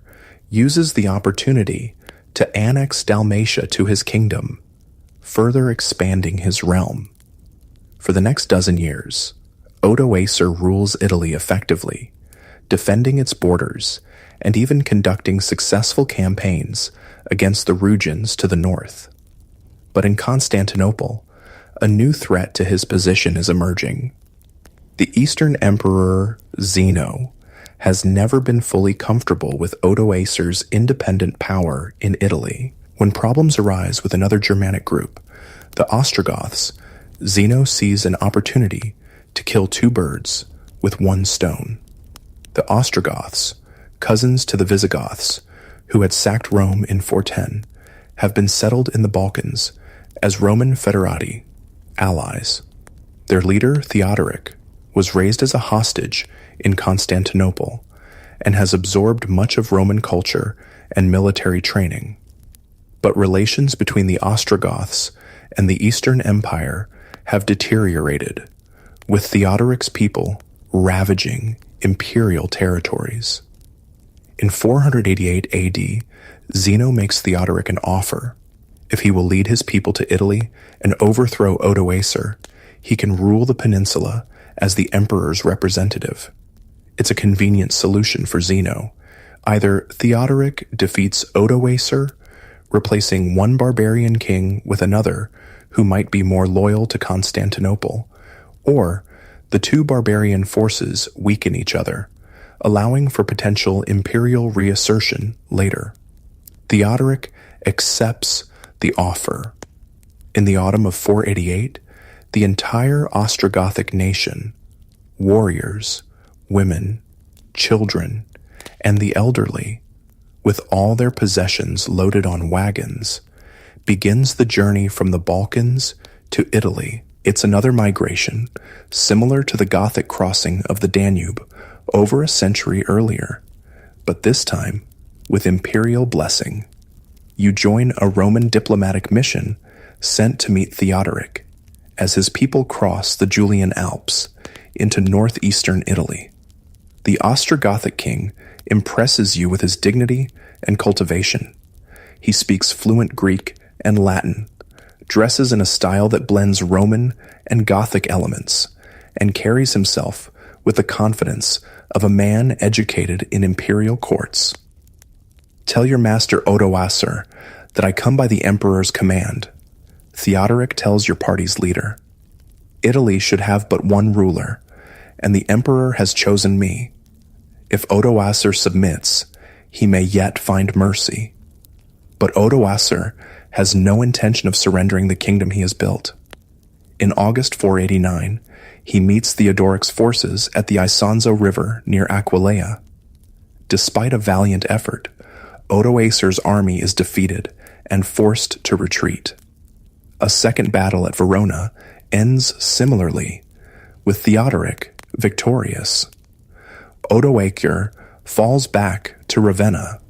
uses the opportunity to annex Dalmatia to his kingdom, further expanding his realm. For the next dozen years, Odoacer rules Italy effectively, defending its borders and even conducting successful campaigns against the Rugians to the north. But in Constantinople, a new threat to his position is emerging. The Eastern Emperor Zeno has never been fully comfortable with Odoacer's independent power in Italy. When problems arise with another Germanic group, the Ostrogoths, Zeno sees an opportunity to kill two birds with one stone. The Ostrogoths, cousins to the Visigoths, who had sacked Rome in 410, have been settled in the Balkans as Roman Federati, allies. Their leader, Theodoric, was raised as a hostage in Constantinople and has absorbed much of Roman culture and military training. But relations between the Ostrogoths and the Eastern Empire have deteriorated, with Theodoric's people ravaging imperial territories. In 488 AD, Zeno makes Theodoric an offer. If he will lead his people to Italy and overthrow Odoacer, he can rule the peninsula as the emperor's representative. It's a convenient solution for Zeno. Either Theodoric defeats Odoacer, replacing one barbarian king with another who might be more loyal to Constantinople, or the two barbarian forces weaken each other, allowing for potential imperial reassertion later. Theodoric accepts the offer. In the autumn of 488, the entire Ostrogothic nation, warriors, women, children, and the elderly, with all their possessions loaded on wagons, begins the journey from the Balkans to Italy. It's another migration, similar to the Gothic crossing of the Danube over a century earlier, but this time with imperial blessing. You join a Roman diplomatic mission sent to meet Theodoric as his people cross the Julian Alps into northeastern Italy. The Ostrogothic king impresses you with his dignity and cultivation. He speaks fluent Greek and Latin, dresses in a style that blends Roman and Gothic elements, and carries himself with the confidence of a man educated in imperial courts. Tell your master Odoacer that I come by the emperor's command. Theodoric tells your party's leader. Italy should have but one ruler, and the emperor has chosen me. If Odoacer submits, he may yet find mercy. But Odoacer has no intention of surrendering the kingdom he has built. In August 489, he meets Theodoric's forces at the Isonzo River near Aquileia. Despite a valiant effort, Odoacer's army is defeated and forced to retreat. A second battle at Verona ends similarly, with Theodoric victorious. Odoacer falls back to Ravenna,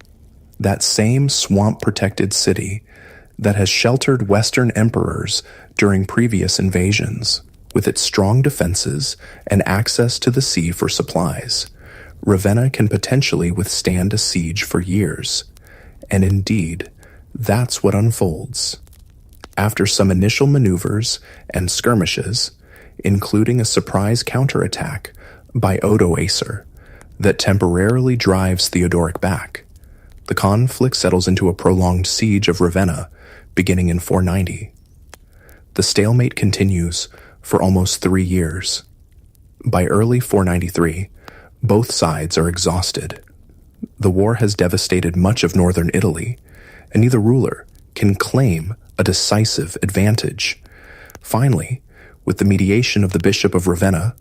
that same swamp-protected city that has sheltered Western emperors during previous invasions. With its strong defenses and access to the sea for supplies, Ravenna can potentially withstand a siege for years. And indeed, that's what unfolds. After some initial maneuvers and skirmishes, including a surprise counterattack by Odoacer that temporarily drives Theodoric back, the conflict settles into a prolonged siege of Ravenna beginning in 490. The stalemate continues for almost 3 years. By early 493, both sides are exhausted. The war has devastated much of northern Italy, and neither ruler can claim a decisive advantage. Finally, with the mediation of the Bishop of Ravenna,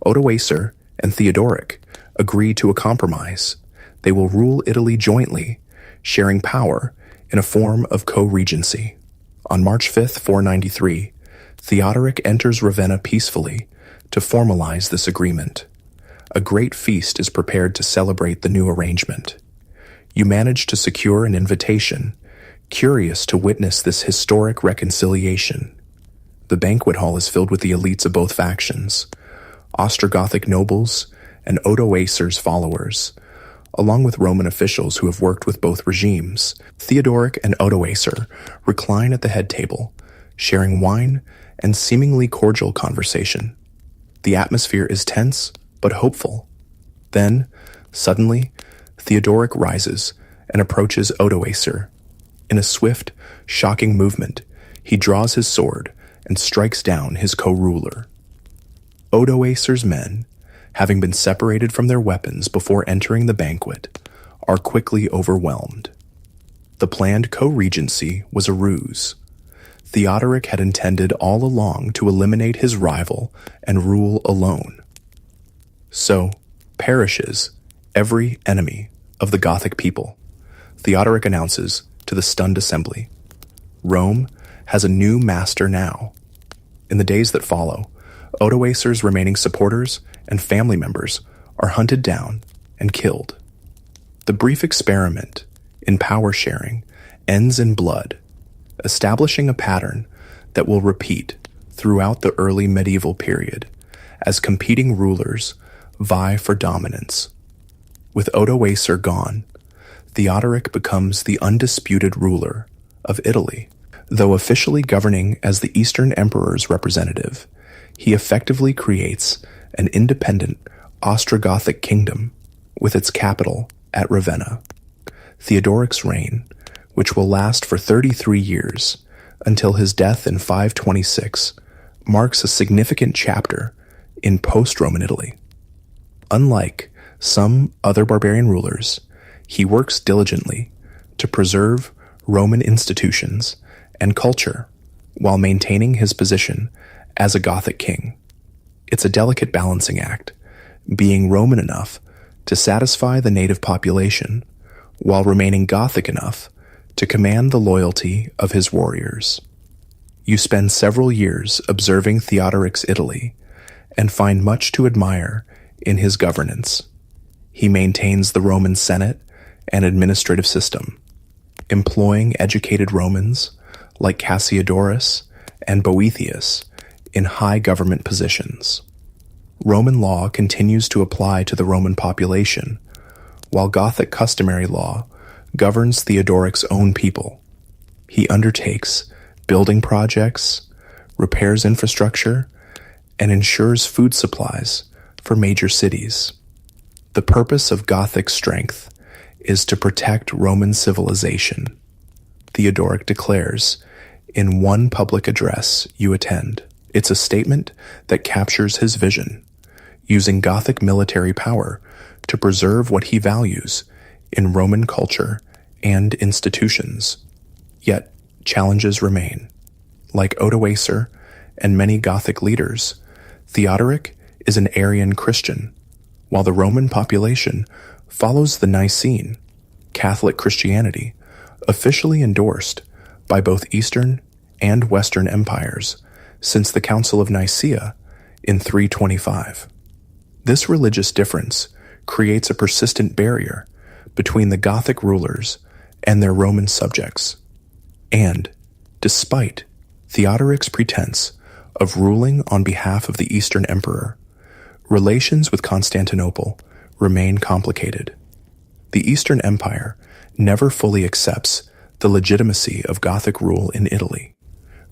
Odoacer and Theodoric agree to a compromise. They will rule Italy jointly, sharing power in a form of co-regency. On March 5, 493, Theodoric enters Ravenna peacefully to formalize this agreement. A great feast is prepared to celebrate the new arrangement. You manage to secure an invitation, curious to witness this historic reconciliation. The banquet hall is filled with the elites of both factions, Ostrogothic nobles and Odoacer's followers, along with Roman officials who have worked with both regimes. Theodoric and Odoacer recline at the head table, sharing wine and seemingly cordial conversation. The atmosphere is tense but hopeful. Then, suddenly, Theodoric rises and approaches Odoacer. In a swift, shocking movement, he draws his sword and strikes down his co-ruler. Odoacer's men, having been separated from their weapons before entering the banquet, are quickly overwhelmed. The planned co-regency was a ruse. Theodoric had intended all along to eliminate his rival and rule alone. So perishes every enemy of the Gothic people, Theodoric announces to the stunned assembly. Rome has a new master now. In the days that follow, Odoacer's remaining supporters and family members are hunted down and killed. The brief experiment in power sharing ends in blood, establishing a pattern that will repeat throughout the early medieval period as competing rulers vie for dominance. With Odoacer gone, Theodoric becomes the undisputed ruler of Italy. Though officially governing as the Eastern Emperor's representative, he effectively creates an independent Ostrogothic kingdom with its capital at Ravenna. Theodoric's reign, which will last for 33 years until his death in 526, marks a significant chapter in post-Roman Italy. Unlike some other barbarian rulers, he works diligently to preserve Roman institutions and culture while maintaining his position as a Gothic king. It's a delicate balancing act, being Roman enough to satisfy the native population while remaining Gothic enough to command the loyalty of his warriors. You spend several years observing Theodoric's Italy and find much to admire in his governance. He maintains the Roman Senate and administrative system, employing educated Romans like Cassiodorus and Boethius in high government positions. Roman law continues to apply to the Roman population, while Gothic customary law governs Theodoric's own people. He undertakes building projects, repairs infrastructure, and ensures food supplies for major cities. The purpose of Gothic strength is to protect Roman civilization, Theodoric declares in one public address you attend. It's a statement that captures his vision, using Gothic military power to preserve what he values in Roman culture and institutions. Yet, challenges remain. Like Odoacer and many Gothic leaders, Theodoric is an Arian Christian, while the Roman population follows the Nicene, Catholic Christianity, officially endorsed by both Eastern and Western empires since the Council of Nicaea in 325. This religious difference creates a persistent barrier between the Gothic rulers and their Roman subjects. And, despite Theodoric's pretense of ruling on behalf of the Eastern Emperor, relations with Constantinople remain complicated. The Eastern Empire never fully accepts the legitimacy of Gothic rule in Italy,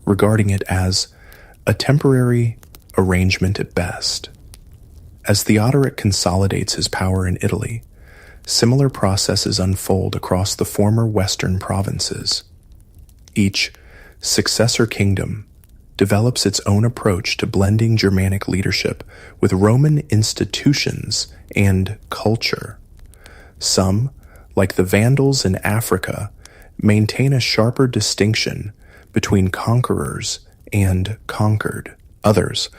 regarding it as a temporary arrangement at best. As Theodoric consolidates his power in Italy, similar processes unfold across the former Western provinces. Each successor kingdom develops its own approach to blending Germanic leadership with Roman institutions and culture. Some, like the Vandals in Africa, maintain a sharper distinction between conquerors and conquered. Others,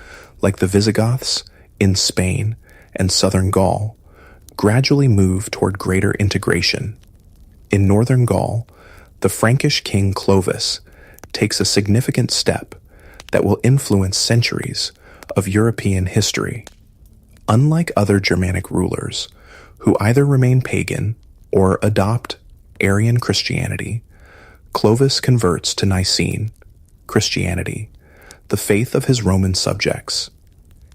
like the Visigoths in Spain and southern Gaul, gradually move toward greater integration. In northern Gaul, the Frankish king Clovis takes a significant step that will influence centuries of European history. Unlike other Germanic rulers, who either remain pagan or adopt Arian Christianity, Clovis converts to Nicene Christianity, the faith of his Roman subjects.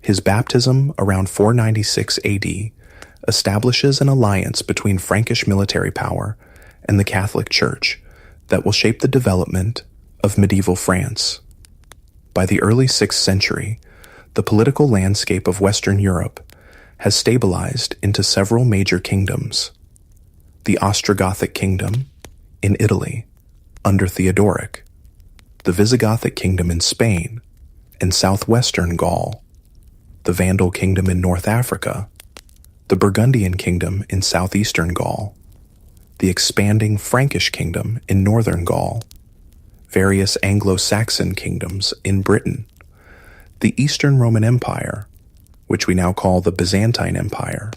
His baptism around 496 AD establishes an alliance between Frankish military power and the Catholic Church that will shape the development of medieval France. By the early 6th century, the political landscape of Western Europe has stabilized into several major kingdoms. The Ostrogothic kingdom in Italy under Theodoric, the Visigothic kingdom in Spain and southwestern Gaul, the Vandal kingdom in North Africa, the Burgundian kingdom in southeastern Gaul, the expanding Frankish kingdom in northern Gaul, various Anglo-Saxon kingdoms in Britain, the Eastern Roman Empire, which we now call the Byzantine Empire,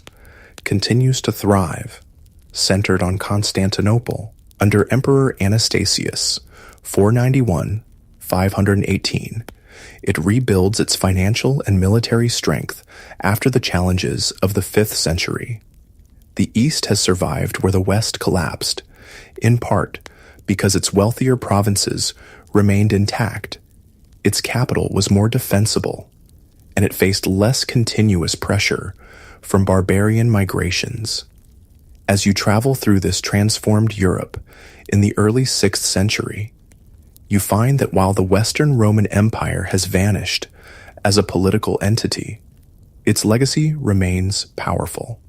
continues to thrive, centered on Constantinople under Emperor Anastasius, 491-518. It rebuilds its financial and military strength after the challenges of the 5th century. The East has survived where the West collapsed, in part because its wealthier provinces remained intact, its capital was more defensible, and it faced less continuous pressure from barbarian migrations. As you travel through this transformed Europe in the early 6th century, you find that while the Western Roman Empire has vanished as a political entity, its legacy remains powerful.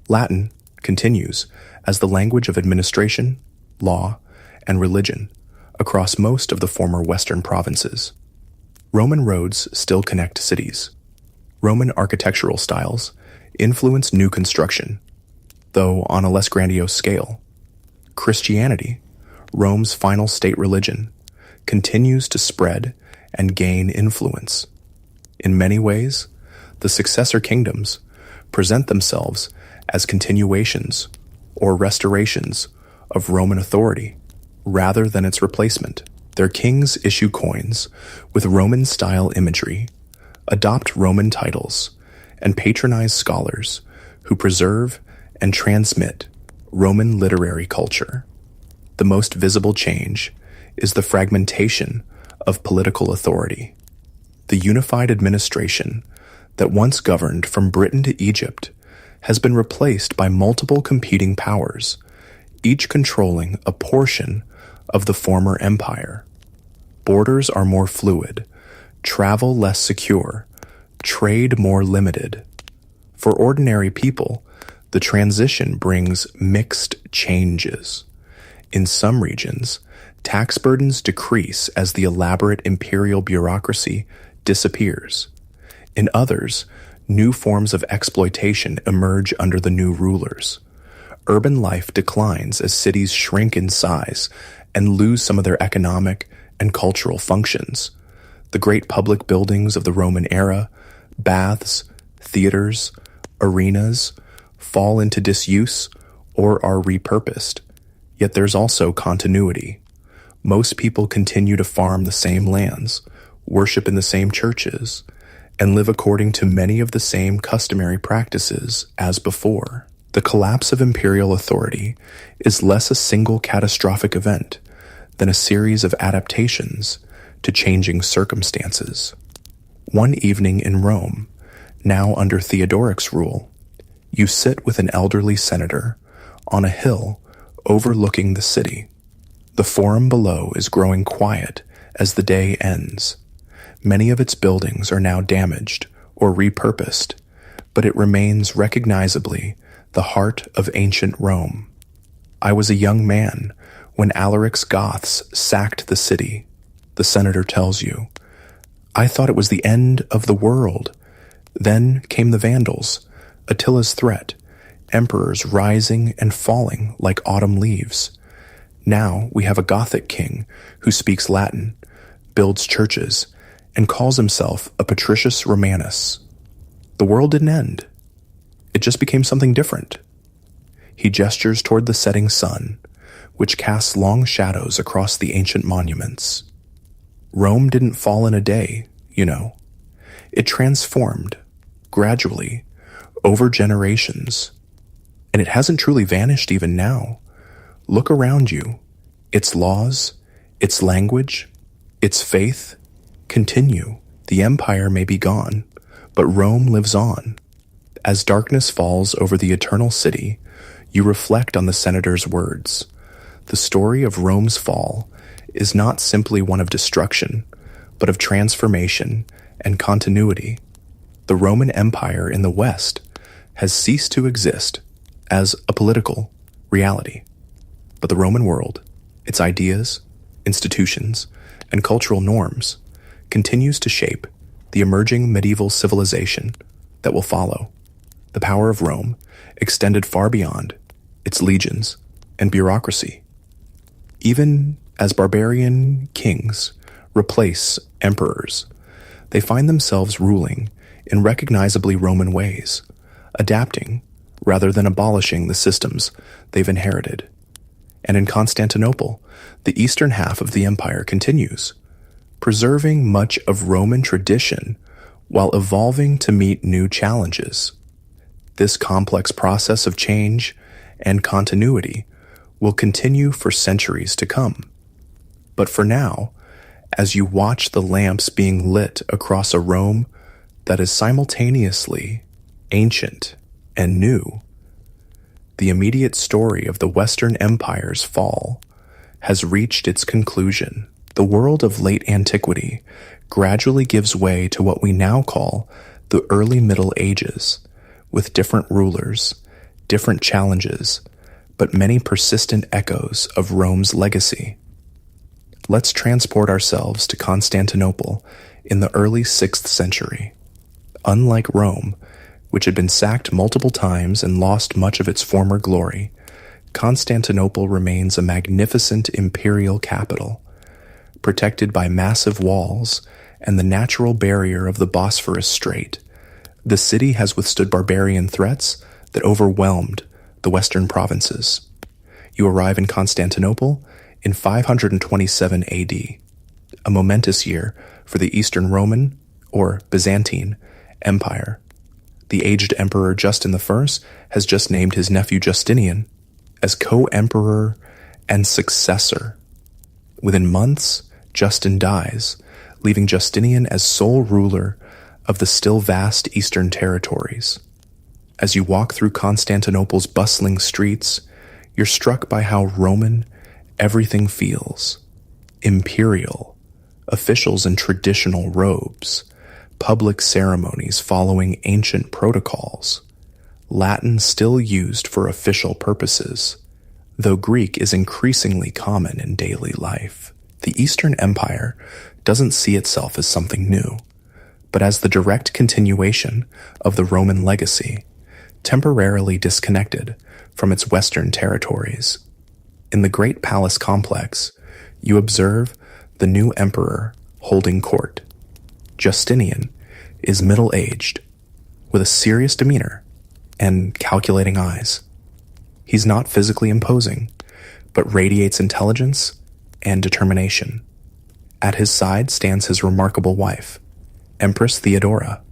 Latin continues as the language of administration, law, and religion across most of the former Western provinces. Roman roads still connect cities. Roman architectural styles influence new construction, though on a less grandiose scale. Christianity, Rome's final state religion, continues to spread and gain influence. In many ways, the successor kingdoms present themselves as continuations or restorations of Roman authority rather than its replacement. Their kings issue coins with Roman-style imagery, adopt Roman titles, and patronize scholars who preserve and transmit Roman literary culture. The most visible change is the fragmentation of political authority. The unified administration that once governed from Britain to Egypt has been replaced by multiple competing powers, each controlling a portion of the former empire. Borders are more fluid, travel less secure, trade more limited. For ordinary people, the transition brings mixed changes. In some regions, tax burdens decrease as the elaborate imperial bureaucracy disappears. In others, new forms of exploitation emerge under the new rulers. Urban life declines as cities shrink in size and lose some of their economic and cultural functions. The great public buildings of the Roman era, baths, theaters, arenas, fall into disuse or are repurposed. Yet there's also continuity. Most people continue to farm the same lands, worship in the same churches, and live according to many of the same customary practices as before. The collapse of imperial authority is less a single catastrophic event than a series of adaptations to changing circumstances. One evening in Rome, now under Theodoric's rule, you sit with an elderly senator on a hill overlooking the city. The forum below is growing quiet as the day ends. Many of its buildings are now damaged or repurposed, but it remains recognizably the heart of ancient Rome. I was a young man when Alaric's Goths sacked the city, the senator tells you. I thought it was the end of the world. Then came the Vandals, Attila's threat, emperors rising and falling like autumn leaves. Now we have a Gothic king who speaks Latin, builds churches, and calls himself a Patricius Romanus. The world didn't end. It just became something different. He gestures toward the setting sun, which casts long shadows across the ancient monuments. Rome didn't fall in a day, you know. It transformed, gradually, over generations. And it hasn't truly vanished even now. Look around you. Its laws, its language, its faith continue. The empire may be gone, but Rome lives on. As darkness falls over the eternal city, you reflect on the senator's words. The story of Rome's fall is not simply one of destruction, but of transformation and continuity. The Roman Empire in the West has ceased to exist as a political reality. But the Roman world, its ideas, institutions, and cultural norms, continues to shape the emerging medieval civilization that will follow. The power of Rome extended far beyond its legions and bureaucracy. Even as barbarian kings replace emperors, they find themselves ruling in recognizably Roman ways, adapting rather than abolishing the systems they've inherited. And in Constantinople, the eastern half of the empire continues, preserving much of Roman tradition while evolving to meet new challenges. This complex process of change and continuity will continue for centuries to come. But for now, as you watch the lamps being lit across a Rome that is simultaneously ancient and new, the immediate story of the Western Empire's fall has reached its conclusion. The world of late antiquity gradually gives way to what we now call the early Middle Ages, with different rulers, different challenges, but many persistent echoes of Rome's legacy. Let's transport ourselves to Constantinople in the early 6th century. Unlike Rome, which had been sacked multiple times and lost much of its former glory, Constantinople remains a magnificent imperial capital, protected by massive walls and the natural barrier of the Bosphorus Strait. The city has withstood barbarian threats that overwhelmed the western provinces. You arrive in Constantinople in 527 AD, a momentous year for the Eastern Roman, or Byzantine, Empire. The aged Emperor Justin I has just named his nephew Justinian as co-emperor and successor. Within months, Justin dies, leaving Justinian as sole ruler of the still vast eastern territories. As you walk through Constantinople's bustling streets, you're struck by how Roman everything feels. Imperial, officials in traditional robes, public ceremonies following ancient protocols, Latin still used for official purposes, though Greek is increasingly common in daily life. The Eastern Empire doesn't see itself as something new, but as the direct continuation of the Roman legacy, temporarily disconnected from its western territories. In the great palace complex, you observe the new emperor holding court. Justinian is middle-aged, with a serious demeanor and calculating eyes. He's not physically imposing, but radiates intelligence and determination. At his side stands his remarkable wife, Empress Theodora,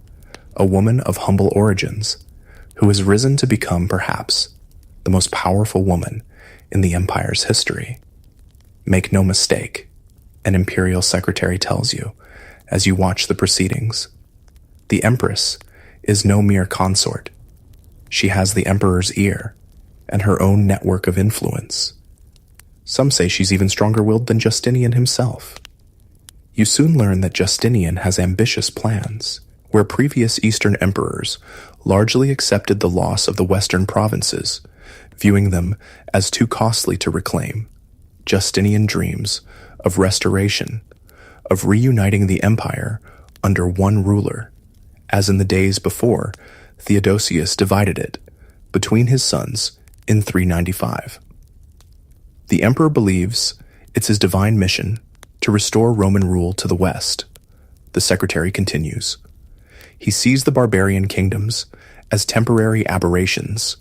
a woman of humble origins, who has risen to become perhaps the most powerful woman in the empire's history. Make no mistake, an imperial secretary tells you as you watch the proceedings. The empress is no mere consort. She has the emperor's ear and her own network of influence. Some say she's even stronger-willed than Justinian himself. You soon learn that Justinian has ambitious plans. Where previous Eastern emperors largely accepted the loss of the western provinces, viewing them as too costly to reclaim, Justinian dreams of restoration, of reuniting the empire under one ruler, as in the days before Theodosius divided it between his sons in 395. The emperor believes it's his divine mission to restore Roman rule to the west. The secretary continues. He sees the barbarian kingdoms as temporary aberrations,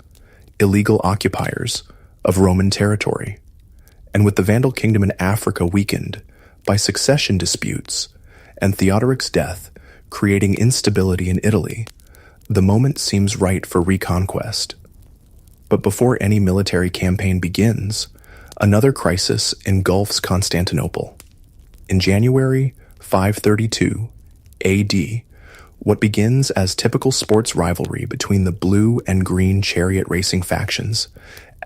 illegal occupiers of Roman territory, and with the Vandal kingdom in Africa weakened by succession disputes and Theodoric's death creating instability in Italy, the moment seems right for reconquest. But before any military campaign begins, another crisis engulfs Constantinople. In January 532 AD, what begins as typical sports rivalry between the blue and green chariot racing factions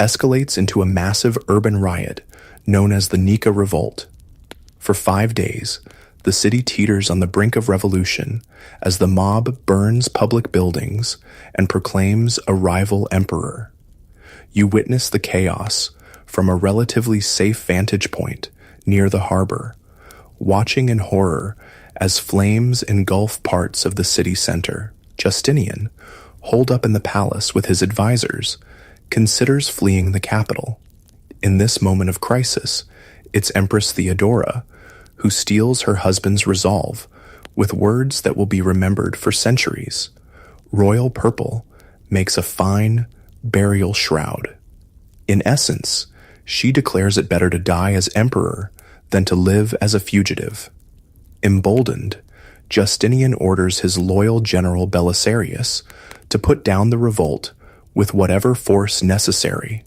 escalates into a massive urban riot known as the Nika Revolt. For 5 days, the city teeters on the brink of revolution as the mob burns public buildings and proclaims a rival emperor. You witness the chaos from a relatively safe vantage point near the harbor, watching in horror as flames engulf parts of the city center. Justinian, holed up in the palace with his advisors, considers fleeing the capital. In this moment of crisis, it's Empress Theodora who steals her husband's resolve with words that will be remembered for centuries. Royal purple makes a fine burial shroud. In essence, she declares it better to die as emperor than to live as a fugitive. Emboldened, Justinian orders his loyal general Belisarius to put down the revolt with whatever force necessary.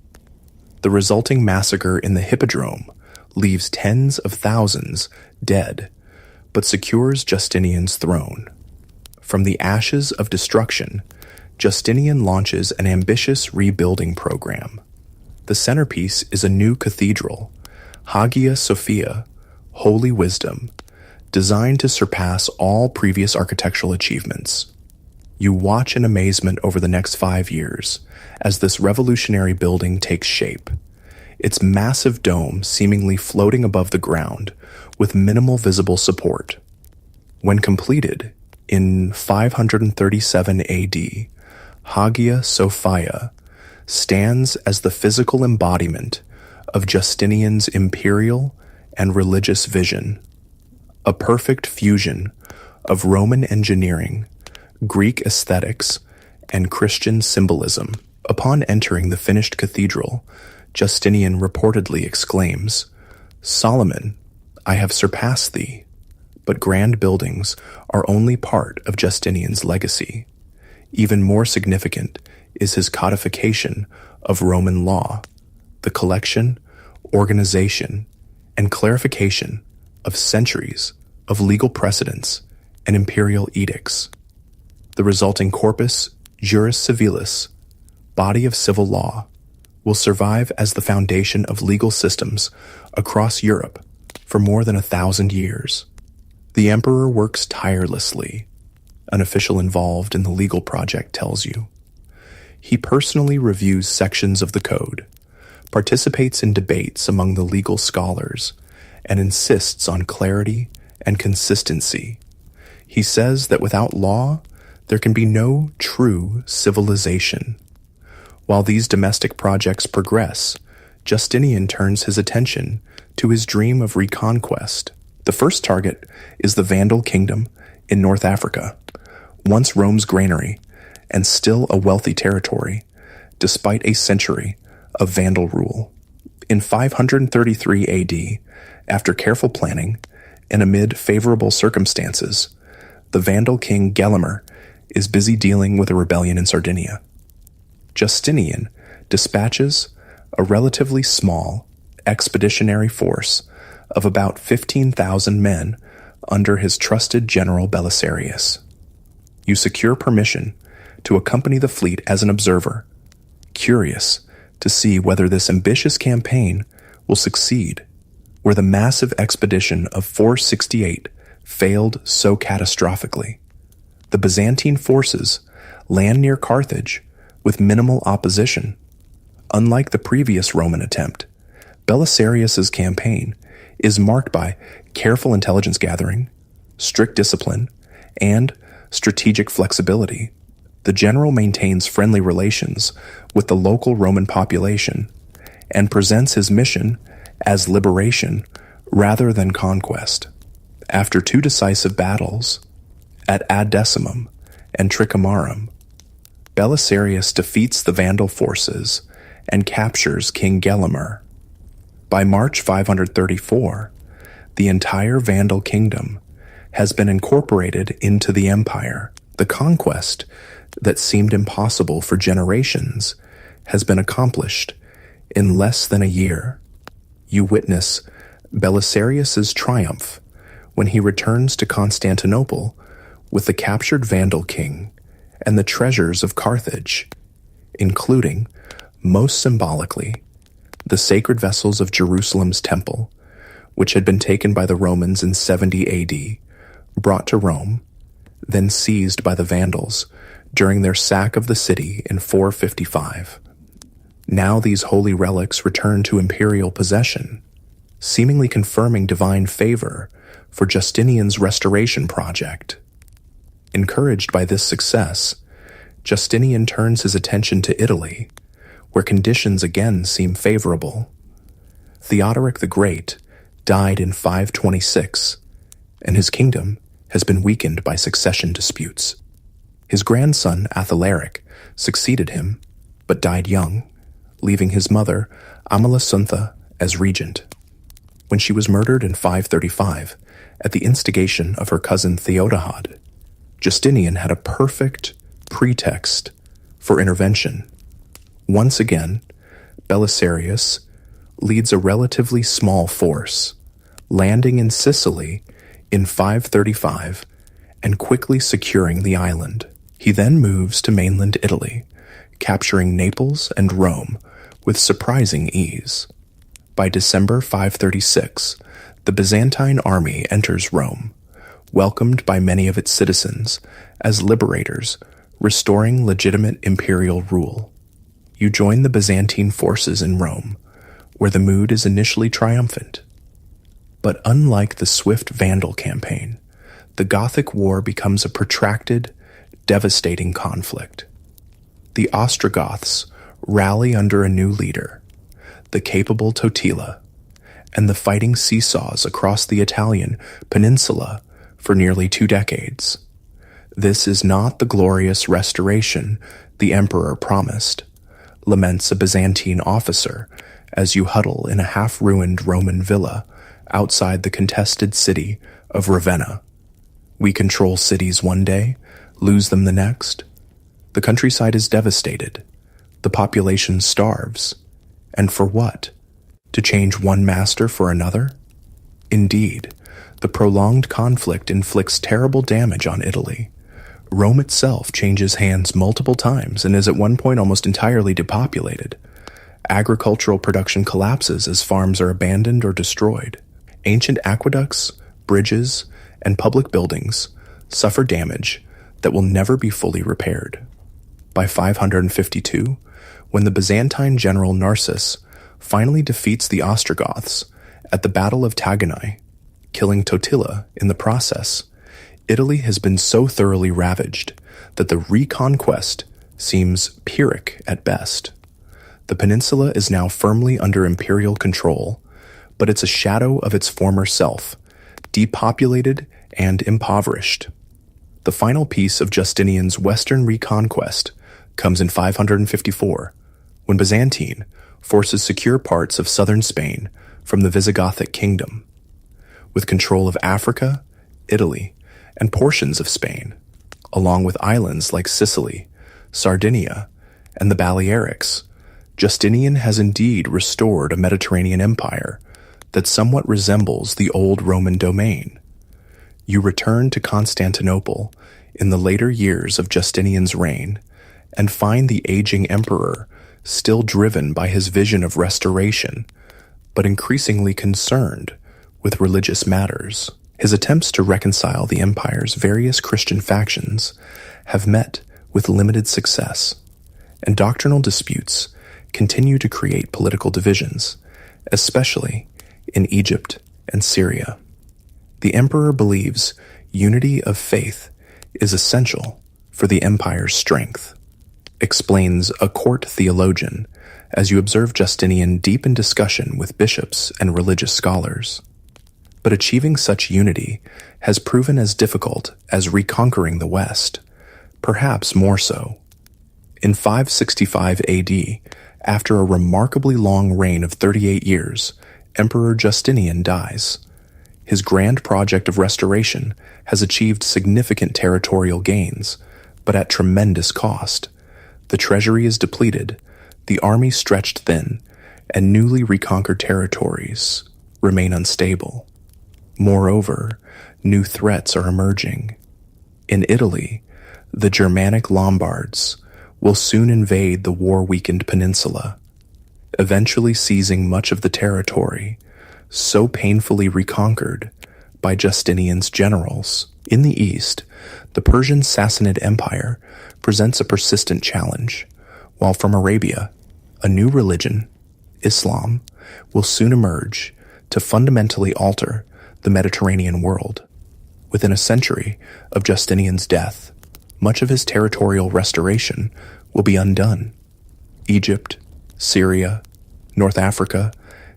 The resulting massacre in the Hippodrome leaves tens of thousands dead, but secures Justinian's throne. From the ashes of destruction, Justinian launches an ambitious rebuilding program. The centerpiece is a new cathedral, Hagia Sophia, Holy Wisdom, designed to surpass all previous architectural achievements. You watch in amazement over the next 5 years as this revolutionary building takes shape, its massive dome seemingly floating above the ground with minimal visible support. When completed, in 537 AD, Hagia Sophia stands as the physical embodiment of Justinian's imperial and religious vision, a perfect fusion of Roman engineering, Greek aesthetics, and Christian symbolism. Upon entering the finished cathedral, Justinian reportedly exclaims, "Solomon, I have surpassed thee." But grand buildings are only part of Justinian's legacy. Even more significant is his codification of Roman law, the collection, organization, and clarification of centuries of legal precedents and imperial edicts. The resulting corpus juris civilis, body of civil law, will survive as the foundation of legal systems across Europe for more than 1,000 years. The emperor works tirelessly, an official involved in the legal project tells you. He personally reviews sections of the code, participates in debates among the legal scholars, and insists on clarity and consistency. He says that without law, there can be no true civilization. While these domestic projects progress, Justinian turns his attention to his dream of reconquest. The first target is the Vandal kingdom in North Africa, once Rome's granary and still a wealthy territory, despite a century of Vandal rule. In 533 AD, after careful planning and amid favorable circumstances, the Vandal king Gelimer is busy dealing with a rebellion in Sardinia. Justinian dispatches a relatively small expeditionary force of about 15,000 men under his trusted general Belisarius. You secure permission to accompany the fleet as an observer, curious to see whether this ambitious campaign will succeed, where the massive expedition of 468 failed so catastrophically. The Byzantine forces land near Carthage with minimal opposition. Unlike the previous Roman attempt, Belisarius's campaign is marked by careful intelligence gathering, strict discipline, and strategic flexibility. The general maintains friendly relations with the local Roman population and presents his mission as liberation rather than conquest. After 2 decisive battles, at Ad Decimum and Tricomarum, Belisarius defeats the Vandal forces and captures King Gelimer. By March 534, the entire Vandal kingdom has been incorporated into the empire. The conquest that seemed impossible for generations has been accomplished in less than a year. You witness Belisarius's triumph when he returns to Constantinople with the captured Vandal king and the treasures of Carthage, including, most symbolically, the sacred vessels of Jerusalem's temple, which had been taken by the Romans in 70 AD, brought to Rome, then seized by the Vandals during their sack of the city in 455. Now these holy relics return to imperial possession, seemingly confirming divine favor for Justinian's restoration project. Encouraged by this success, Justinian turns his attention to Italy, where conditions again seem favorable. Theodoric the Great died in 526, and his kingdom has been weakened by succession disputes. His grandson Athalaric succeeded him, but died young, leaving his mother Amalasuntha as regent. When she was murdered in 535 at the instigation of her cousin Theodahad, Justinian had a perfect pretext for intervention. Once again, Belisarius leads a relatively small force, landing in Sicily in 535 and quickly securing the island. He then moves to mainland Italy, capturing Naples and Rome with surprising ease. By December 536, the Byzantine army enters Rome, welcomed by many of its citizens as liberators, restoring legitimate imperial rule. You join the Byzantine forces in Rome, where the mood is initially triumphant. But unlike the swift Vandal campaign, the Gothic War becomes a protracted, devastating conflict. The Ostrogoths rally under a new leader, the capable Totila, and the fighting seesaws across the Italian peninsula for nearly 2 decades. This is not the glorious restoration the emperor promised, laments a Byzantine officer as you huddle in a half-ruined Roman villa outside the contested city of Ravenna. We control cities one day, lose them the next. The countryside is devastated. The population starves. And for what? To change one master for another? Indeed, the prolonged conflict inflicts terrible damage on Italy. Rome itself changes hands multiple times and is at one point almost entirely depopulated. Agricultural production collapses as farms are abandoned or destroyed. Ancient aqueducts, bridges, and public buildings suffer damage that will never be fully repaired. By 552, when the Byzantine general Narses finally defeats the Ostrogoths at the Battle of Taganai, killing Totila in the process, Italy has been so thoroughly ravaged that the reconquest seems Pyrrhic at best. The peninsula is now firmly under imperial control, but it's a shadow of its former self, depopulated and impoverished. The final piece of Justinian's western reconquest comes in 554, when Byzantine forces secure parts of southern Spain from the Visigothic kingdom. With control of Africa, Italy, and portions of Spain, along with islands like Sicily, Sardinia, and the Balearics, Justinian has indeed restored a Mediterranean empire that somewhat resembles the old Roman domain. You return to Constantinople in the later years of Justinian's reign and find the aging emperor still driven by his vision of restoration, but increasingly concerned with religious matters. His attempts to reconcile the empire's various Christian factions have met with limited success, and doctrinal disputes continue to create political divisions, especially in Egypt and Syria. The emperor believes unity of faith is essential for the empire's strength, explains a court theologian as you observe Justinian deep in discussion with bishops and religious scholars. But achieving such unity has proven as difficult as reconquering the West, perhaps more so. In 565 AD, after a remarkably long reign of 38 years, Emperor Justinian dies. His grand project of restoration has achieved significant territorial gains, but at tremendous cost. The treasury is depleted, the army stretched thin, and newly reconquered territories remain unstable. Moreover, new threats are emerging. In Italy, the Germanic Lombards will soon invade the war-weakened peninsula, eventually seizing much of the territory so painfully reconquered by Justinian's generals. In the east, the Persian Sassanid Empire presents a persistent challenge, while from Arabia, a new religion, Islam, will soon emerge to fundamentally alter the Mediterranean world. Within a century of Justinian's death, much of his territorial restoration will be undone. Egypt, Syria, North Africa,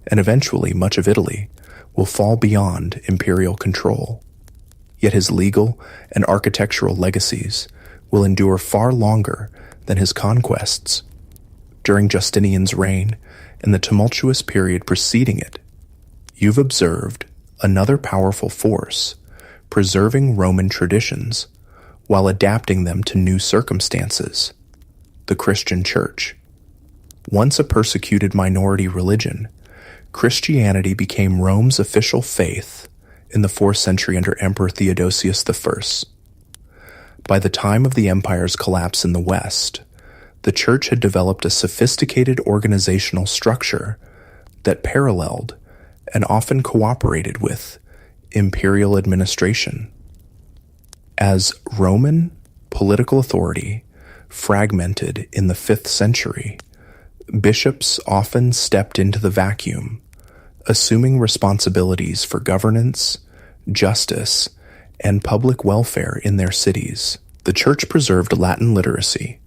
and eventually much of Italy will fall beyond imperial control. Yet his legal and architectural legacies will endure far longer than his conquests. During Justinian's reign and the tumultuous period preceding it, you've observed another powerful force preserving Roman traditions while adapting them to new circumstances: the Christian Church. Once a persecuted minority religion, Christianity became Rome's official faith in the 4th century under Emperor Theodosius I. By the time of the empire's collapse in the West, the Church had developed a sophisticated organizational structure that paralleled and often cooperated with imperial administration. As Roman political authority fragmented in the 5th century, bishops often stepped into the vacuum, assuming responsibilities for governance, justice, and public welfare in their cities. The Church preserved Latin literacy,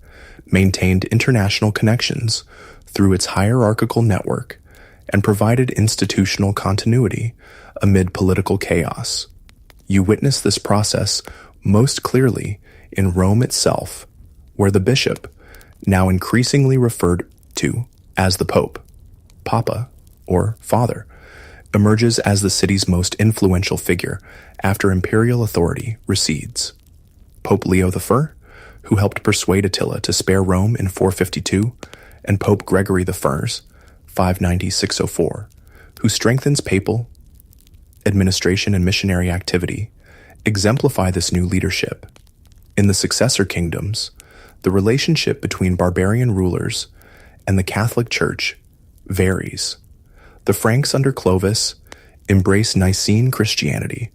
maintained international connections through its hierarchical network, and provided institutional continuity amid political chaos. You witness this process most clearly in Rome itself, where the bishop, now increasingly referred to as the Pope, Papa, or Father, emerges as the city's most influential figure after imperial authority recedes. Pope Leo I, who helped persuade Attila to spare Rome in 452, and Pope Gregory I, 590-604, who strengthens papal administration and missionary activity, exemplify this new leadership. In the successor kingdoms, the relationship between barbarian rulers and the Catholic Church varies. The Franks under Clovis embrace Nicene Christianity,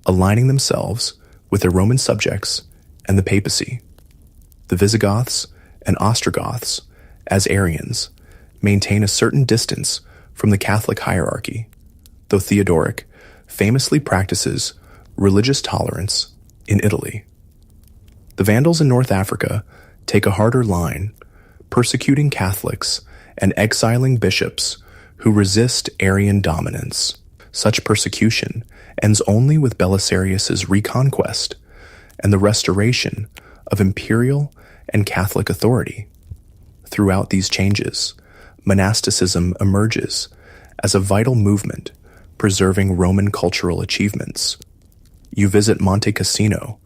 aligning themselves with their Roman subjects and the papacy. The Visigoths and Ostrogoths, as Arians, maintain a certain distance from the Catholic hierarchy, though Theodoric famously practices religious tolerance in Italy. The Vandals in North Africa take a harder line, persecuting Catholics and exiling bishops who resist Arian dominance. Such persecution ends only with Belisarius's reconquest and the restoration of imperial and Catholic authority. Throughout these changes, monasticism emerges as a vital movement, preserving Roman cultural achievements. You visit Monte Cassino,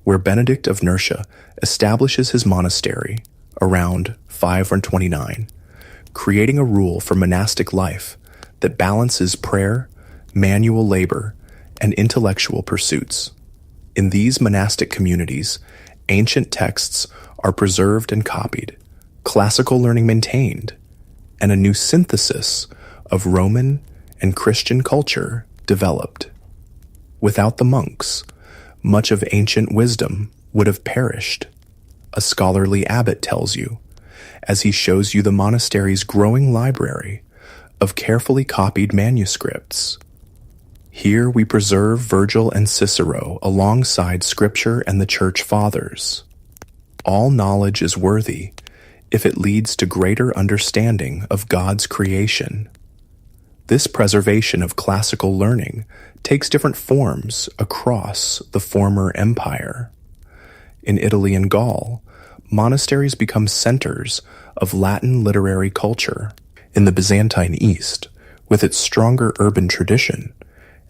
where Benedict of Nursia establishes his monastery around 529, creating a rule for monastic life that balances prayer, manual labor, and intellectual pursuits. In these monastic communities, ancient texts are preserved and copied, classical learning maintained, and a new synthesis of Roman and Christian culture developed. Without the monks, much of ancient wisdom would have perished, a scholarly abbot tells you, as he shows you the monastery's growing library of carefully copied manuscripts. Here we preserve Virgil and Cicero alongside Scripture and the Church Fathers. All knowledge is worthy if it leads to greater understanding of God's creation. This preservation of classical learning takes different forms across the former empire. In Italy and Gaul, monasteries become centers of Latin literary culture. In the Byzantine East, with its stronger urban tradition,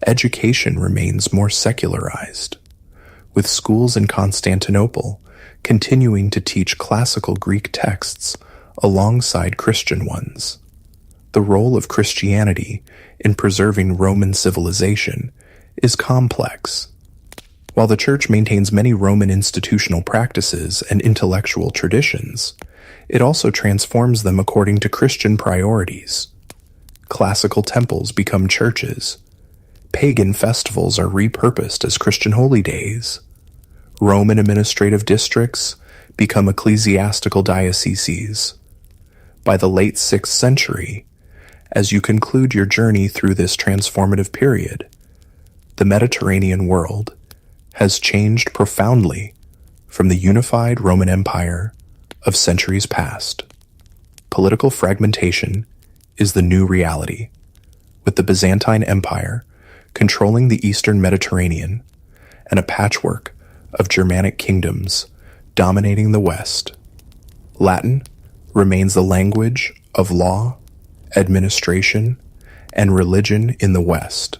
education remains more secularized, with schools in Constantinople continuing to teach classical Greek texts alongside Christian ones. The role of Christianity in preserving Roman civilization is complex. While the Church maintains many Roman institutional practices and intellectual traditions, it also transforms them according to Christian priorities. Classical temples become churches. Pagan festivals are repurposed as Christian holy days. Roman administrative districts become ecclesiastical dioceses. By the late 6th century, as you conclude your journey through this transformative period, the Mediterranean world has changed profoundly from the unified Roman Empire of centuries past. Political fragmentation is the new reality, with the Byzantine Empire controlling the eastern Mediterranean and a patchwork of Germanic kingdoms dominating the West. Latin remains the language of law, administration, and religion in the West,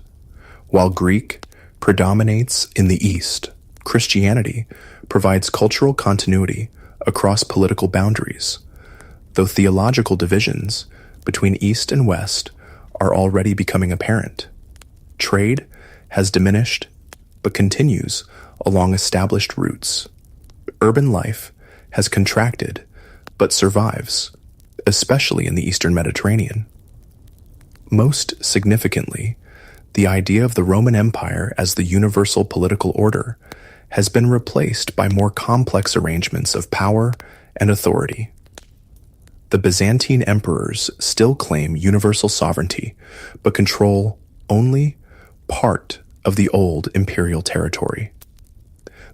while Greek predominates in the East. Christianity provides cultural continuity across political boundaries. though theological divisions between East and West are already becoming apparent. Trade has diminished, but continues along established routes. Urban life has contracted, but survives, especially in the Eastern Mediterranean. Most significantly, the idea of the Roman Empire as the universal political order has been replaced by more complex arrangements of power and authority. The Byzantine emperors still claim universal sovereignty, but control only part of the old imperial territory.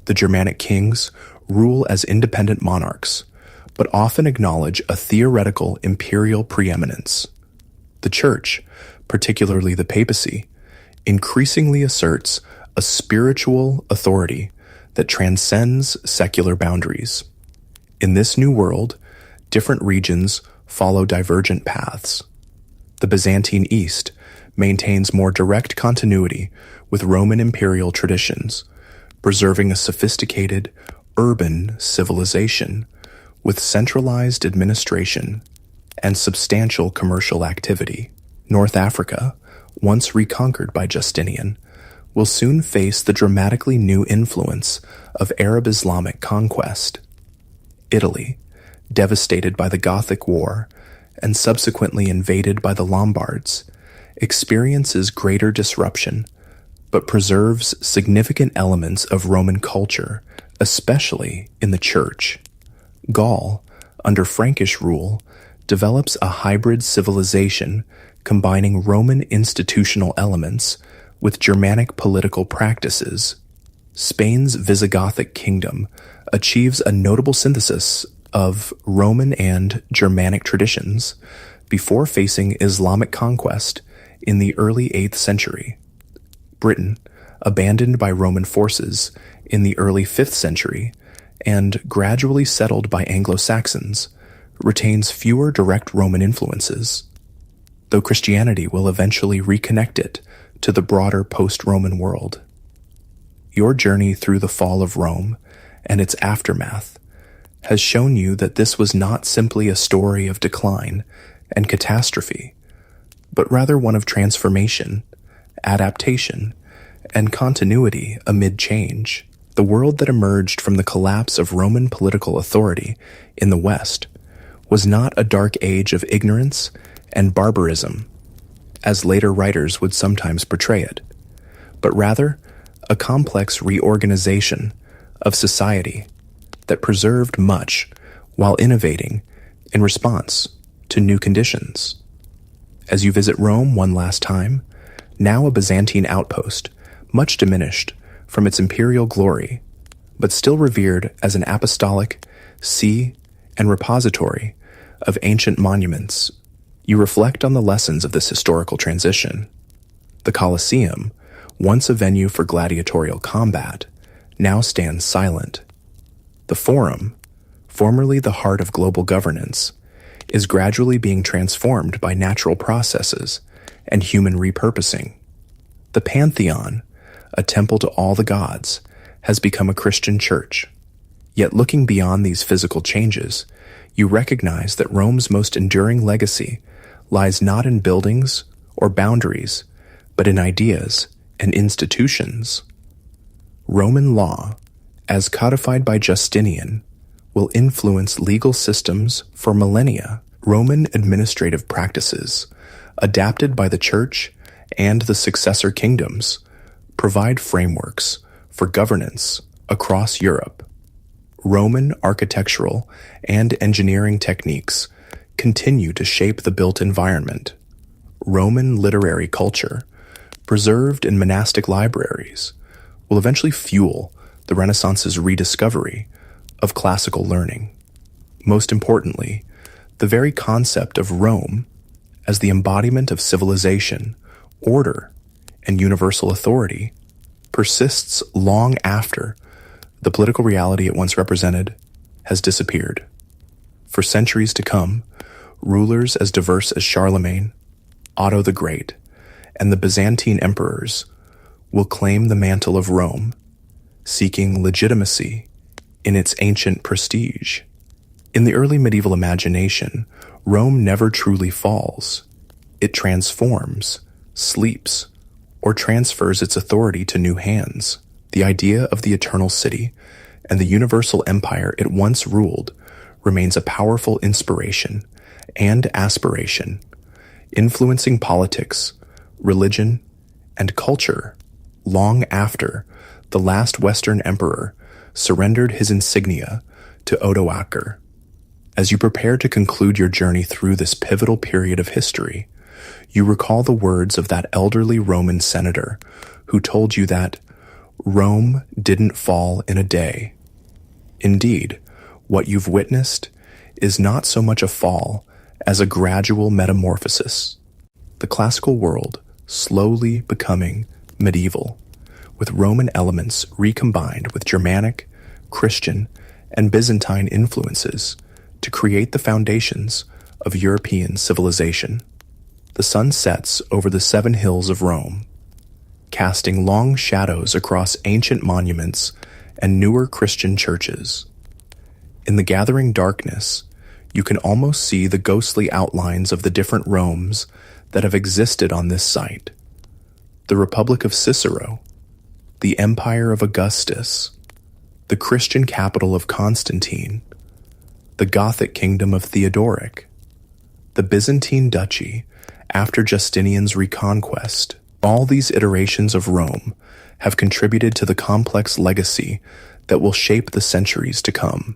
The Germanic kings rule as independent monarchs, but often acknowledge a theoretical imperial preeminence. The Church, particularly the papacy, increasingly asserts a spiritual authority that transcends secular boundaries. In this new world, different regions follow divergent paths. The Byzantine East maintains more direct continuity with Roman imperial traditions, preserving a sophisticated, urban civilization with centralized administration and substantial commercial activity. North Africa, once reconquered by Justinian, will soon face the dramatically new influence of Arab Islamic conquest. Italy, devastated by the Gothic War and subsequently invaded by the Lombards, experiences greater disruption, but preserves significant elements of Roman culture, especially in the Church. Gaul, under Frankish rule, develops a hybrid civilization combining Roman institutional elements with Germanic political practices. Spain's Visigothic kingdom achieves a notable synthesis of Roman and Germanic traditions before facing Islamic conquest in the early 8th century. Britain, abandoned by Roman forces in the early 5th century and gradually settled by Anglo-Saxons, retains fewer direct Roman influences, though Christianity will eventually reconnect it to the broader post-Roman world. Your journey through the fall of Rome and its aftermath has shown you that this was not simply a story of decline and catastrophe, but rather one of transformation, adaptation, and continuity amid change. The world that emerged from the collapse of Roman political authority in the West was not a dark age of ignorance and barbarism, as later writers would sometimes portray it, but rather a complex reorganization of society that preserved much while innovating in response to new conditions. As you visit Rome one last time, now a Byzantine outpost, much diminished from its imperial glory, but still revered as an apostolic see and repository of ancient monuments, you reflect on the lessons of this historical transition. The Colosseum, once a venue for gladiatorial combat, now stands silent. The Forum, formerly the heart of global governance, is gradually being transformed by natural processes and human repurposing. The Pantheon, a temple to all the gods, has become a Christian church. Yet looking beyond these physical changes, you recognize that Rome's most enduring legacy lies not in buildings or boundaries, but in ideas and institutions. Roman law, as codified by Justinian, will influence legal systems for millennia. Roman administrative practices, adapted by the Church and the successor kingdoms, provide frameworks for governance across Europe. Roman architectural and engineering techniques continue to shape the built environment. Roman literary culture, preserved in monastic libraries, will eventually fuel the Renaissance's rediscovery of classical learning. Most importantly, the very concept of Rome as the embodiment of civilization, order, and universal authority persists long after the political reality it once represented has disappeared. For centuries to come, rulers as diverse as Charlemagne, Otto the Great, and the Byzantine emperors will claim the mantle of Rome, seeking legitimacy in its ancient prestige. In the early medieval imagination, Rome never truly falls. It transforms, sleeps, or transfers its authority to new hands. The idea of the eternal city and the universal empire it once ruled remains a powerful inspiration and aspiration, influencing politics, religion, and culture long after the last Western emperor surrendered his insignia to Odoacer. As you prepare to conclude your journey through this pivotal period of history, you recall the words of that elderly Roman senator who told you that Rome didn't fall in a day. Indeed, what you've witnessed is not so much a fall as a gradual metamorphosis. The classical world slowly becoming medieval, with Roman elements recombined with Germanic, Christian, and Byzantine influences to create the foundations of European civilization. The sun sets over the 7 hills of Rome, casting long shadows across ancient monuments and newer Christian churches. In the gathering darkness, you can almost see the ghostly outlines of the different Romes that have existed on this site. The Republic of Cicero, the Empire of Augustus, the Christian capital of Constantine, the Gothic kingdom of Theodoric, the Byzantine duchy after Justinian's reconquest. All these iterations of Rome have contributed to the complex legacy that will shape the centuries to come.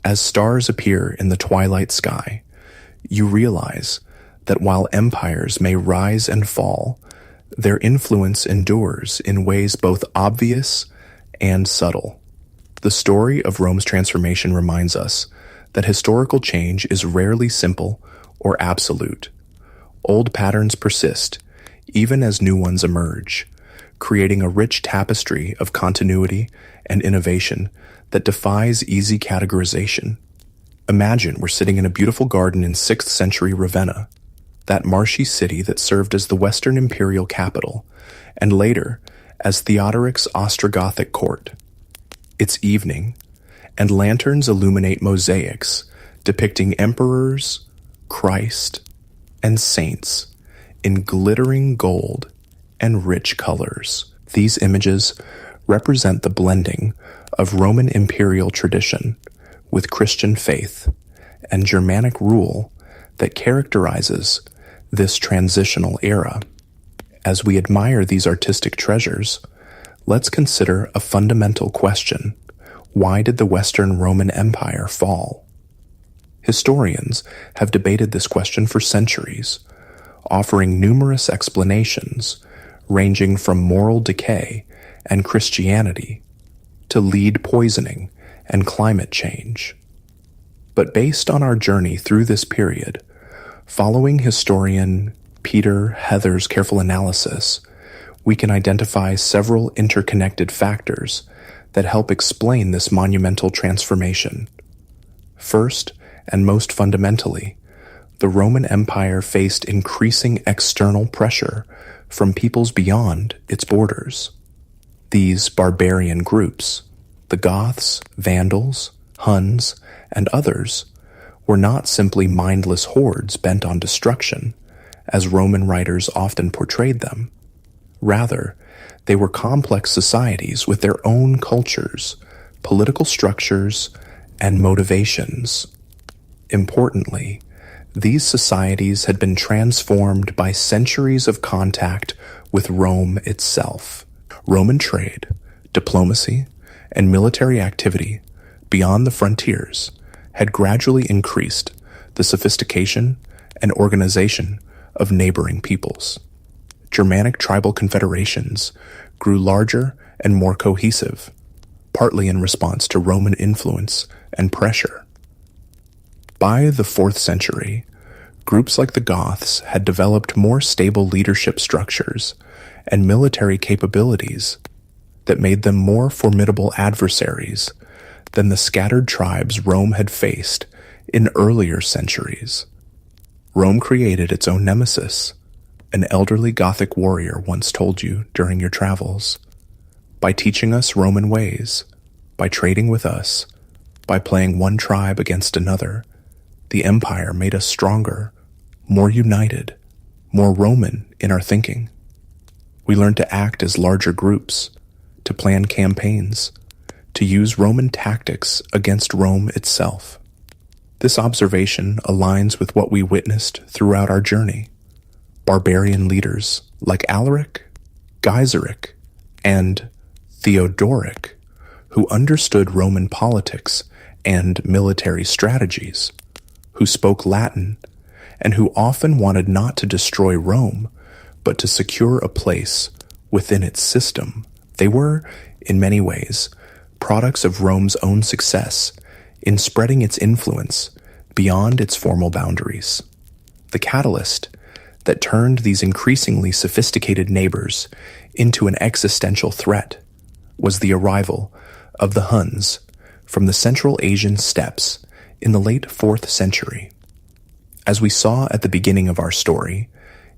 As stars appear in the twilight sky, you realize that while empires may rise and fall, their influence endures in ways both obvious and subtle. The story of Rome's transformation reminds us that historical change is rarely simple or absolute. Old patterns persist, even as new ones emerge, creating a rich tapestry of continuity and innovation that defies easy categorization. Imagine we're sitting in a beautiful garden in 6th century Ravenna, that marshy city that served as the Western imperial capital, and later as Theodoric's Ostrogothic court. It's evening, and lanterns illuminate mosaics depicting emperors, Christ, and saints in glittering gold and rich colors. These images represent the blending of Roman imperial tradition with Christian faith and Germanic rule that characterizes this transitional era. As we admire these artistic treasures, let's consider a fundamental question. Why did the Western Roman Empire fall? Historians have debated this question for centuries, offering numerous explanations ranging from moral decay and Christianity to lead poisoning and climate change. But based on our journey through this period, following historian Peter Heather's careful analysis, we can identify several interconnected factors that help explain this monumental transformation. First, and most fundamentally, the Roman Empire faced increasing external pressure from peoples beyond its borders. These barbarian groups, the Goths, Vandals, Huns, and others, were not simply mindless hordes bent on destruction, as Roman writers often portrayed them. Rather, they were complex societies with their own cultures, political structures, and motivations. Importantly, these societies had been transformed by centuries of contact with Rome itself. Roman trade, diplomacy, and military activity beyond the frontiers had gradually increased the sophistication and organization of neighboring peoples. Germanic tribal confederations grew larger and more cohesive, partly in response to Roman influence and pressure. By the 4th century, groups like the Goths had developed more stable leadership structures and military capabilities that made them more formidable adversaries than the scattered tribes Rome had faced in earlier centuries. Rome created its own nemesis, an elderly Gothic warrior once told you during your travels. By teaching us Roman ways, by trading with us, By playing one tribe against another, the empire made us stronger, more united, more Roman in our thinking. We learned to act as larger groups, to plan campaigns, to use Roman tactics against Rome itself. This observation aligns with what we witnessed throughout our journey. Barbarian leaders like Alaric, Gaiseric, and Theodoric, who understood Roman politics and military strategies, who spoke Latin, and who often wanted not to destroy Rome, but to secure a place within its system. They were, in many ways, products of Rome's own success in spreading its influence beyond its formal boundaries. The catalyst that turned these increasingly sophisticated neighbors into an existential threat was the arrival of the Huns from the Central Asian steppes in the late 4th century. As we saw at the beginning of our story,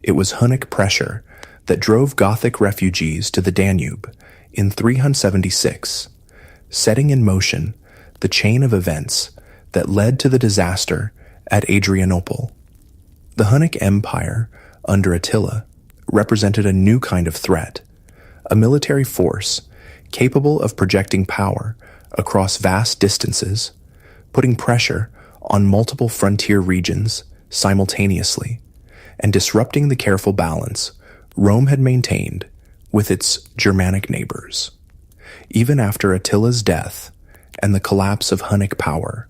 it was Hunnic pressure that drove Gothic refugees to the Danube in 376, setting in motion the chain of events that led to the disaster at Adrianople. The Hunnic Empire, under Attila, represented a new kind of threat, a military force capable of projecting power across vast distances, putting pressure on multiple frontier regions simultaneously, and disrupting the careful balance Rome had maintained with its Germanic neighbors. Even after Attila's death and the collapse of Hunnic power,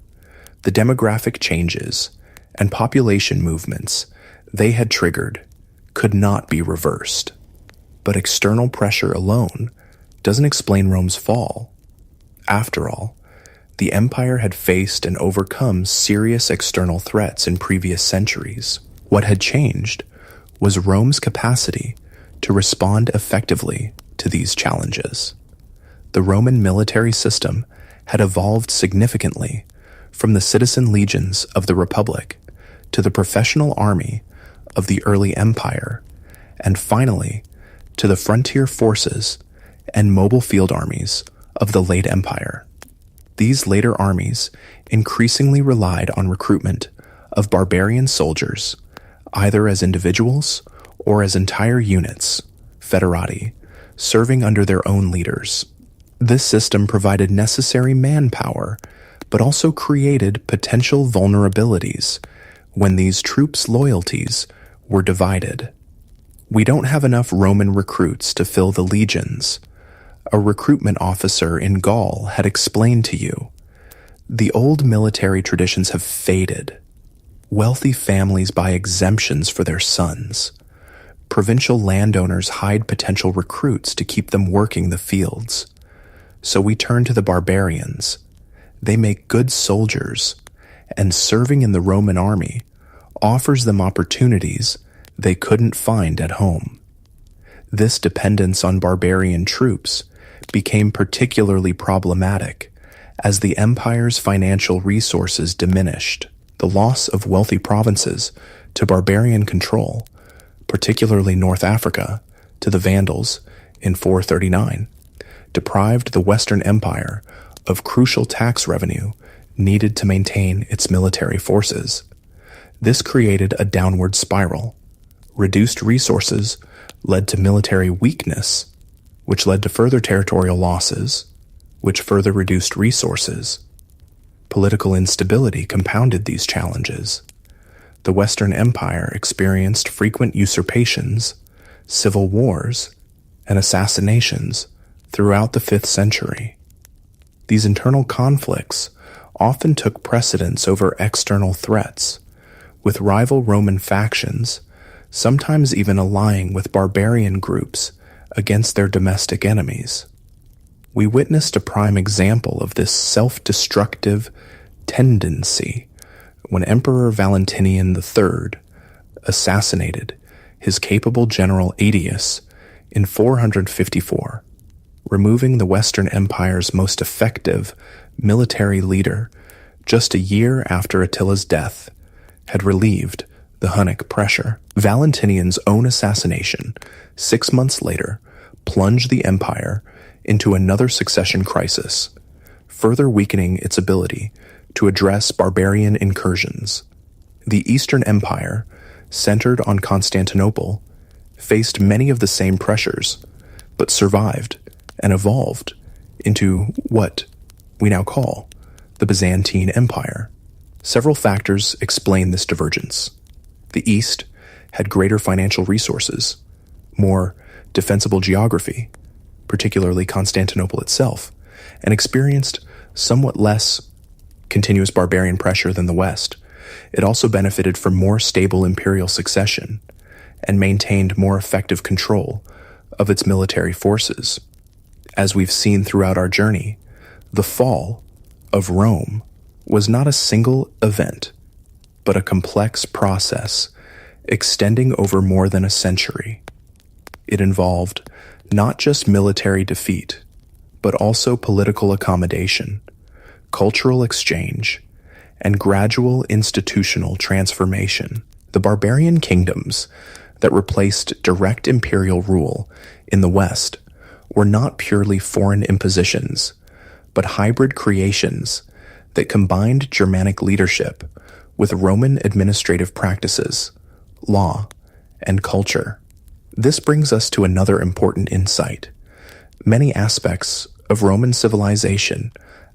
the demographic changes and population movements they had triggered could not be reversed. But external pressure alone doesn't explain Rome's fall. After all, the empire had faced and overcome serious external threats in previous centuries. What had changed was Rome's capacity to respond effectively to these challenges. The Roman military system had evolved significantly from the citizen legions of the Republic to the professional army of the early empire, and finally to the frontier forces and mobile field armies of the late empire. These later armies increasingly relied on recruitment of barbarian soldiers, either as individuals or as entire units, foederati, serving under their own leaders. This system provided necessary manpower, but also created potential vulnerabilities when these troops' loyalties were divided. We don't have enough Roman recruits to fill the legions. A recruitment officer in Gaul had explained to you. The old military traditions have faded. Wealthy families buy exemptions for their sons. Provincial landowners hide potential recruits to keep them working the fields. So we turn to the barbarians. They make good soldiers, and serving in the Roman army offers them opportunities they couldn't find at home. This dependence on barbarian troops became particularly problematic as the empire's financial resources diminished. The loss of wealthy provinces to barbarian control, particularly North Africa, to the Vandals in 439, deprived the Western Empire of crucial tax revenue needed to maintain its military forces. This created a downward spiral. Reduced resources led to military weakness, which led to further territorial losses, which further reduced resources. Political instability compounded these challenges. The Western Empire experienced frequent usurpations, civil wars, and assassinations throughout the 5th century. These internal conflicts often took precedence over external threats, with rival Roman factions sometimes even allying with barbarian groups against their domestic enemies. We witnessed a prime example of this self-destructive tendency when Emperor Valentinian III assassinated his capable general Aetius in 454, removing the Western Empire's most effective military leader just a year after Attila's death had relieved the Hunnic pressure. Valentinian's own assassination, 6 months later, plunged the empire into another succession crisis, further weakening its ability to address barbarian incursions. The Eastern Empire, centered on Constantinople, faced many of the same pressures, but survived and evolved into what we now call the Byzantine Empire. Several factors explain this divergence. The East had greater financial resources, more defensible geography, particularly Constantinople itself, and experienced somewhat less continuous barbarian pressure than the West. It also benefited from more stable imperial succession and maintained more effective control of its military forces. As we've seen throughout our journey, the fall of Rome was not a single event, but a complex process extending over more than a century. It involved not just military defeat, but also political accommodation, cultural exchange, and gradual institutional transformation. The barbarian kingdoms that replaced direct imperial rule in the West were not purely foreign impositions, but hybrid creations that combined Germanic leadership with Roman administrative practices, law, and culture. This brings us to another important insight. Many aspects of Roman civilization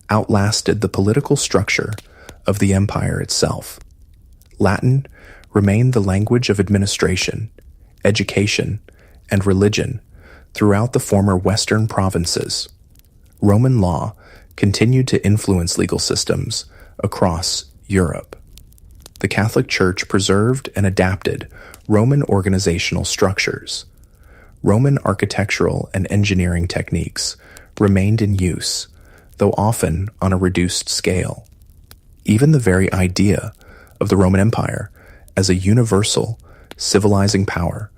outlasted the political structure of the empire itself. Latin remained the language of administration, education, and religion throughout the former Western provinces. Roman law continued to influence legal systems across Europe. The Catholic Church preserved and adapted Roman organizational structures. Roman architectural and engineering techniques remained in use, though often on a reduced scale. Even the very idea of the Roman Empire as a universal, civilizing power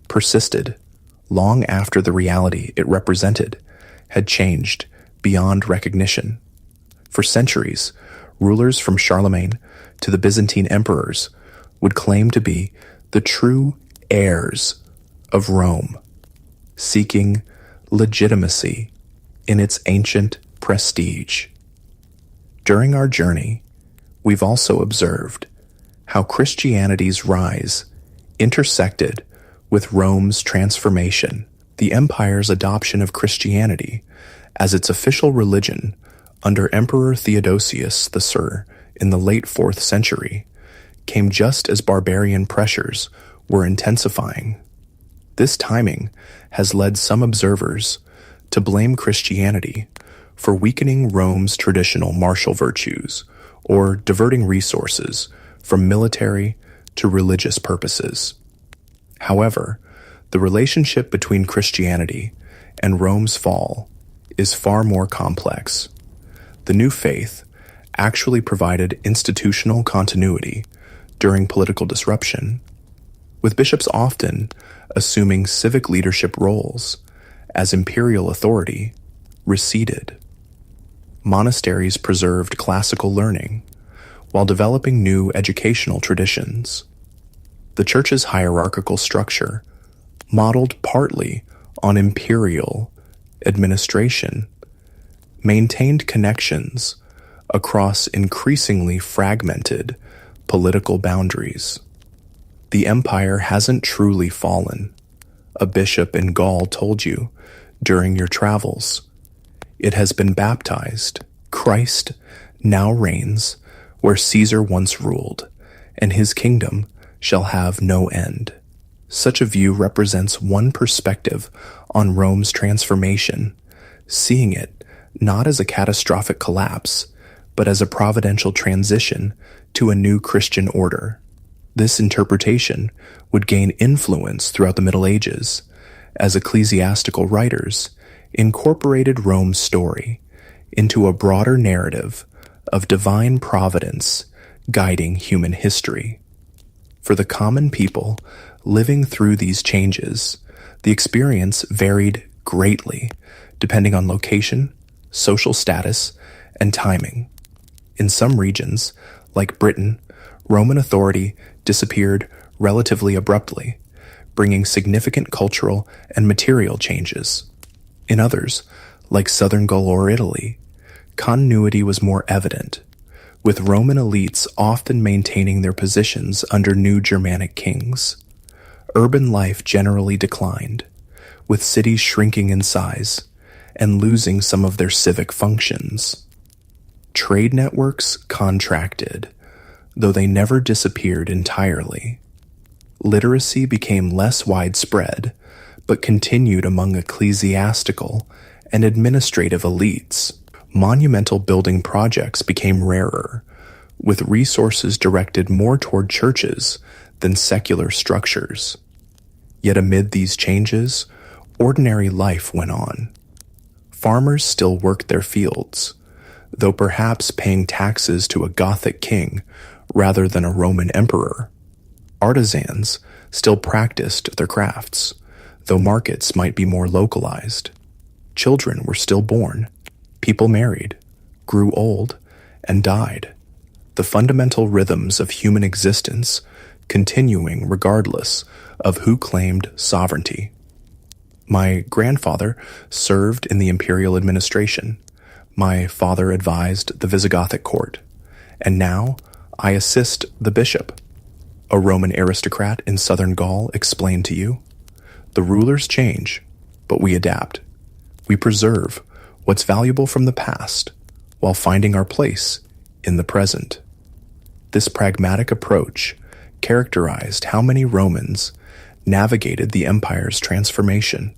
persisted long after the reality it represented had changed beyond recognition. For centuries, rulers from Charlemagne to the Byzantine emperors would claim to be the true heirs of Rome, seeking legitimacy in its ancient prestige. During our journey, we've also observed how Christianity's rise intersected with Rome's transformation. The empire's adoption of Christianity as its official religion under Emperor Theodosius III in the late 4th century came just as barbarian pressures were intensifying. This timing has led some observers to blame Christianity for weakening Rome's traditional martial virtues or diverting resources from military to religious purposes. However, the relationship between Christianity and Rome's fall is far more complex. The new faith actually provided institutional continuity during political disruption, with bishops often assuming civic leadership roles as imperial authority receded. Monasteries preserved classical learning while developing new educational traditions. The Church's hierarchical structure, modeled partly on imperial administration, maintained connections across increasingly fragmented political boundaries. The empire hasn't truly fallen, a bishop in Gaul told you during your travels. It has been baptized. Christ now reigns where Caesar once ruled, and his kingdom shall have no end. Such a view represents one perspective on Rome's transformation, seeing it not as a catastrophic collapse, but as a providential transition to a new Christian order. This interpretation would gain influence throughout the Middle Ages, as ecclesiastical writers incorporated Rome's story into a broader narrative of divine providence guiding human history. For the common people living through these changes, the experience varied greatly depending on location, social status, and timing. In some regions, like Britain, Roman authority disappeared relatively abruptly, bringing significant cultural and material changes. In others, like southern Gaul or Italy, continuity was more evident, with Roman elites often maintaining their positions under new Germanic kings. Urban life generally declined, with cities shrinking in size and losing some of their civic functions. Trade networks contracted, though they never disappeared entirely. Literacy became less widespread, but continued among ecclesiastical and administrative elites. Monumental building projects became rarer, with resources directed more toward churches than secular structures. Yet amid these changes, ordinary life went on. Farmers still worked their fields, though perhaps paying taxes to a Gothic king rather than a Roman emperor. Artisans still practiced their crafts, though markets might be more localized. Children were still born. People married, grew old, and died. The fundamental rhythms of human existence continuing regardless of who claimed sovereignty. My grandfather served in the imperial administration. My father advised the Visigothic court. And now I assist the bishop. A Roman aristocrat in southern Gaul explained to you. The rulers change, but we adapt. We preserve what's valuable from the past while finding our place in the present. This pragmatic approach characterized how many Romans navigated the empire's transformation.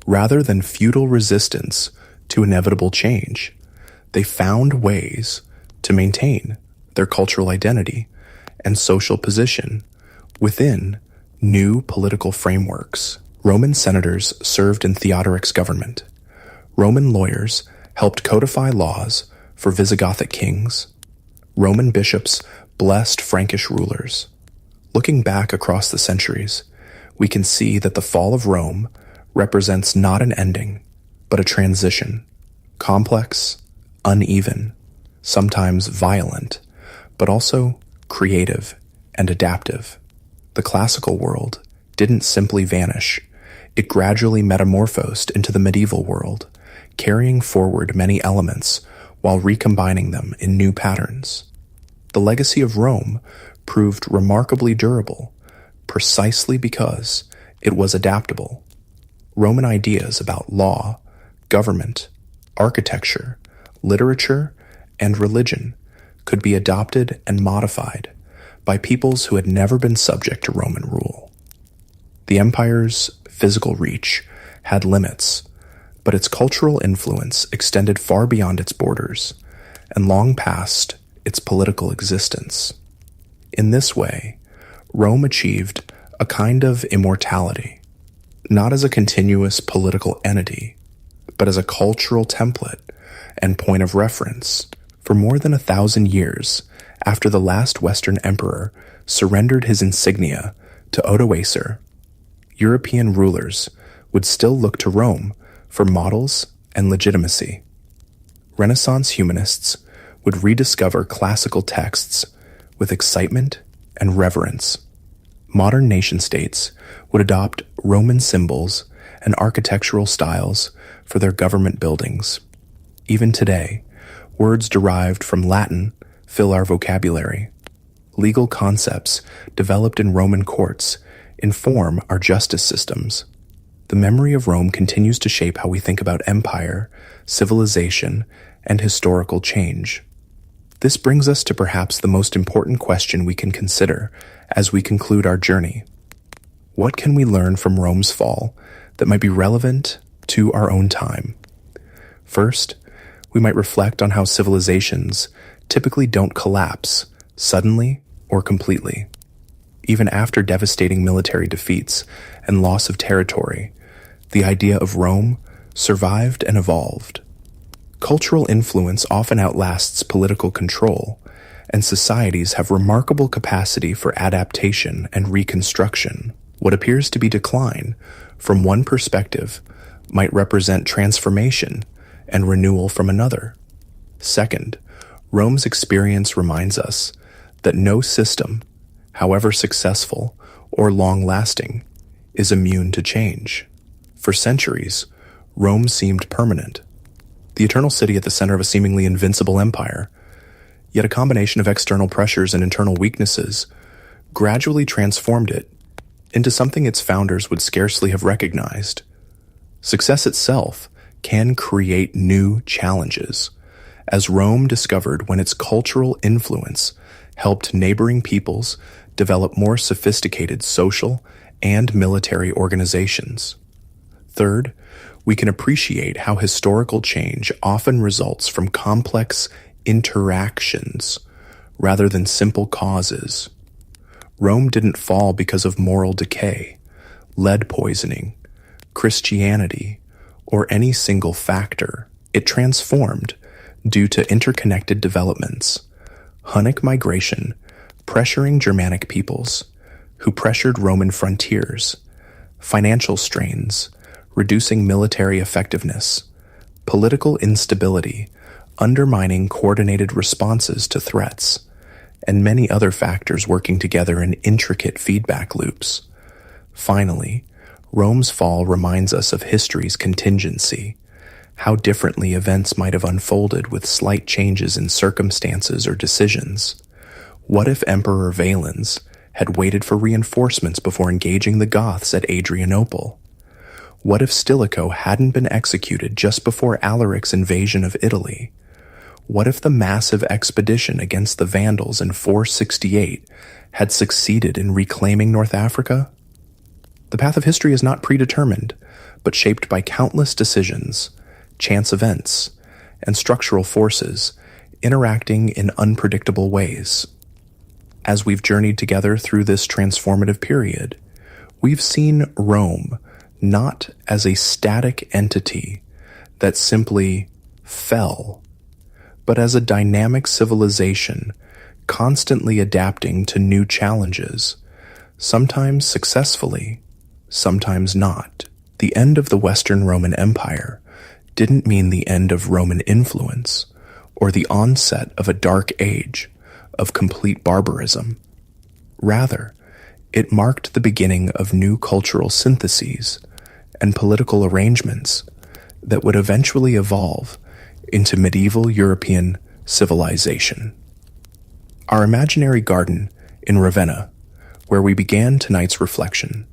Rather than futile resistance to inevitable change, they found ways to maintain their cultural identity and social position within new political frameworks. Roman senators served in Theodoric's government. Roman lawyers helped codify laws for Visigothic kings. Roman bishops blessed Frankish rulers. Looking back across the centuries, we can see that the fall of Rome represents not an ending, but a transition, complex, uneven, sometimes violent, but also creative and adaptive. The classical world didn't simply vanish. It gradually metamorphosed into the medieval world, carrying forward many elements while recombining them in new patterns. The legacy of Rome proved remarkably durable, precisely because it was adaptable. Roman ideas about law, government, architecture, literature, and religion could be adopted and modified by peoples who had never been subject to Roman rule. The empire's physical reach had limits, but its cultural influence extended far beyond its borders and long past its political existence. In this way, Rome achieved a kind of immortality, not as a continuous political entity, but as a cultural template and point of reference. For more than 1,000 years after the last Western emperor surrendered his insignia to Odoacer, European rulers would still look to Rome for models and legitimacy. Renaissance humanists would rediscover classical texts with excitement and reverence. Modern nation-states would adopt Roman symbols and architectural styles for their government buildings. Even today, words derived from Latin fill our vocabulary. Legal concepts developed in Roman courts inform our justice systems. The memory of Rome continues to shape how we think about empire, civilization, and historical change. This brings us to perhaps the most important question we can consider as we conclude our journey. What can we learn from Rome's fall that might be relevant to our own time? First, we might reflect on how civilizations typically don't collapse suddenly or completely. Even after devastating military defeats and loss of territory, the idea of Rome survived and evolved. Cultural influence often outlasts political control, and societies have remarkable capacity for adaptation and reconstruction. What appears to be decline, from one perspective, might represent transformation and renewal from another. Second, Rome's experience reminds us that no system, however successful or long-lasting, is immune to change. For centuries, Rome seemed permanent. the eternal city at the center of a seemingly invincible empire. Yet a combination of external pressures and internal weaknesses gradually transformed it into something its founders would scarcely have recognized. Success itself can create new challenges, as Rome discovered when its cultural influence helped neighboring peoples develop more sophisticated social and military organizations. Third, we can appreciate how historical change often results from complex interactions rather than simple causes. Rome didn't fall because of moral decay, lead poisoning, Christianity, or any single factor. It transformed due to interconnected developments, Hunnic migration pressuring Germanic peoples, who pressured Roman frontiers, financial strains, reducing military effectiveness, political instability, undermining coordinated responses to threats, and many other factors working together in intricate feedback loops. Finally, Rome's fall reminds us of history's contingency, how differently events might have unfolded with slight changes in circumstances or decisions. What if Emperor Valens had waited for reinforcements before engaging the Goths at Adrianople? What if Stilicho hadn't been executed just before Alaric's invasion of Italy? What if the massive expedition against the Vandals in 468 had succeeded in reclaiming North Africa? The path of history is not predetermined, but shaped by countless decisions, chance events, and structural forces interacting in unpredictable ways. As we've journeyed together through this transformative period, we've seen Rome not as a static entity that simply fell, but as a dynamic civilization constantly adapting to new challenges, sometimes successfully, sometimes not. The end of the Western Roman Empire didn't mean the end of Roman influence or the onset of a dark age of complete barbarism. Rather, it marked the beginning of new cultural syntheses and political arrangements that would eventually evolve into medieval European civilization. Our imaginary garden in Ravenna, where we began tonight's reflection,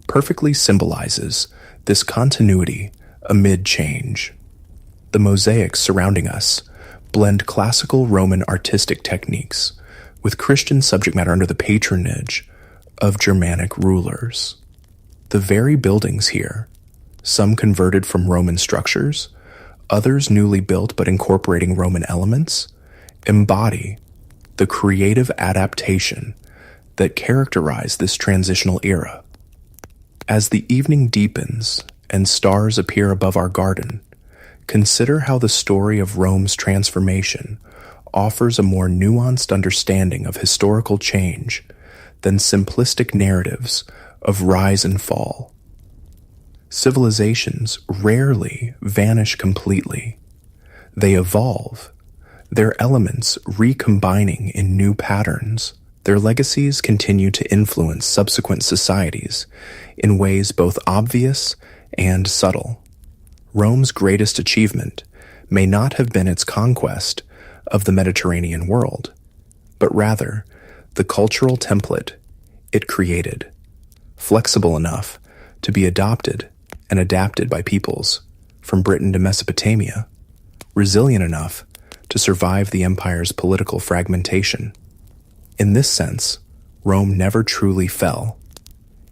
perfectly symbolizes this continuity amid change. The mosaics surrounding us blend classical Roman artistic techniques with Christian subject matter under the patronage of Germanic rulers. The very buildings here, some converted from Roman structures, others newly built but incorporating Roman elements, embody the creative adaptation that characterized this transitional era. As the evening deepens and stars appear above our garden, consider how the story of Rome's transformation offers a more nuanced understanding of historical change than simplistic narratives of rise and fall. Civilizations rarely vanish completely. They evolve, their elements recombining in new patterns. Their legacies continue to influence subsequent societies in ways both obvious and subtle. Rome's greatest achievement may not have been its conquest of the Mediterranean world, but rather the cultural template it created, flexible enough to be adopted and adapted by peoples from Britain to Mesopotamia, resilient enough to survive the empire's political fragmentation. In this sense, Rome never truly fell.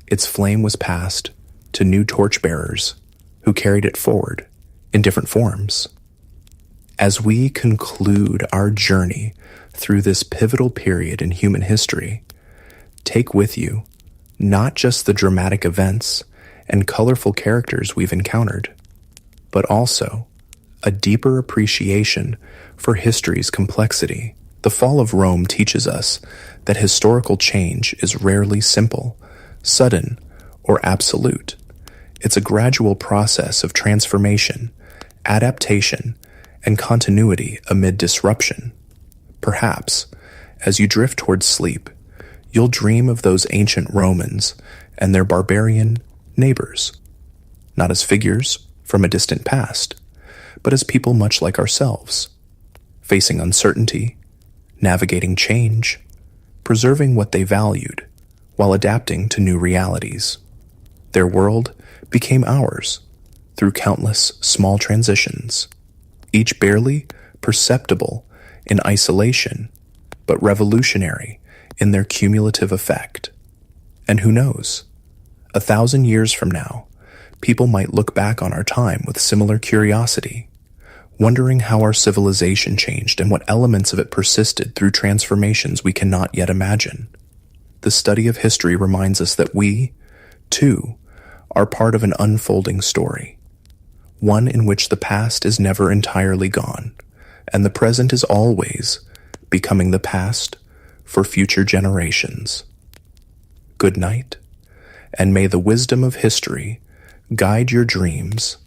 Its flame was passed to new torchbearers who carried it forward in different forms. As we conclude our journey through this pivotal period in human history, take with you not just the dramatic events and colorful characters we've encountered, but also a deeper appreciation for history's complexity. The fall of Rome teaches us that historical change is rarely simple, sudden, or absolute. It's a gradual process of transformation, adaptation, and continuity amid disruption. Perhaps, as you drift towards sleep, you'll dream of those ancient Romans and their barbarian neighbors, not as figures from a distant past, but as people much like ourselves, facing uncertainty, navigating change, preserving what they valued, while adapting to new realities. Their world became ours through countless small transitions, each barely perceptible in isolation, but revolutionary in their cumulative effect. And who knows? 1,000 years from now, people might look back on our time with similar curiosity, wondering how our civilization changed and what elements of it persisted through transformations we cannot yet imagine. The study of history reminds us that we, too, are part of an unfolding story, one in which the past is never entirely gone, and the present is always becoming the past for future generations. Good night, and may the wisdom of history guide your dreams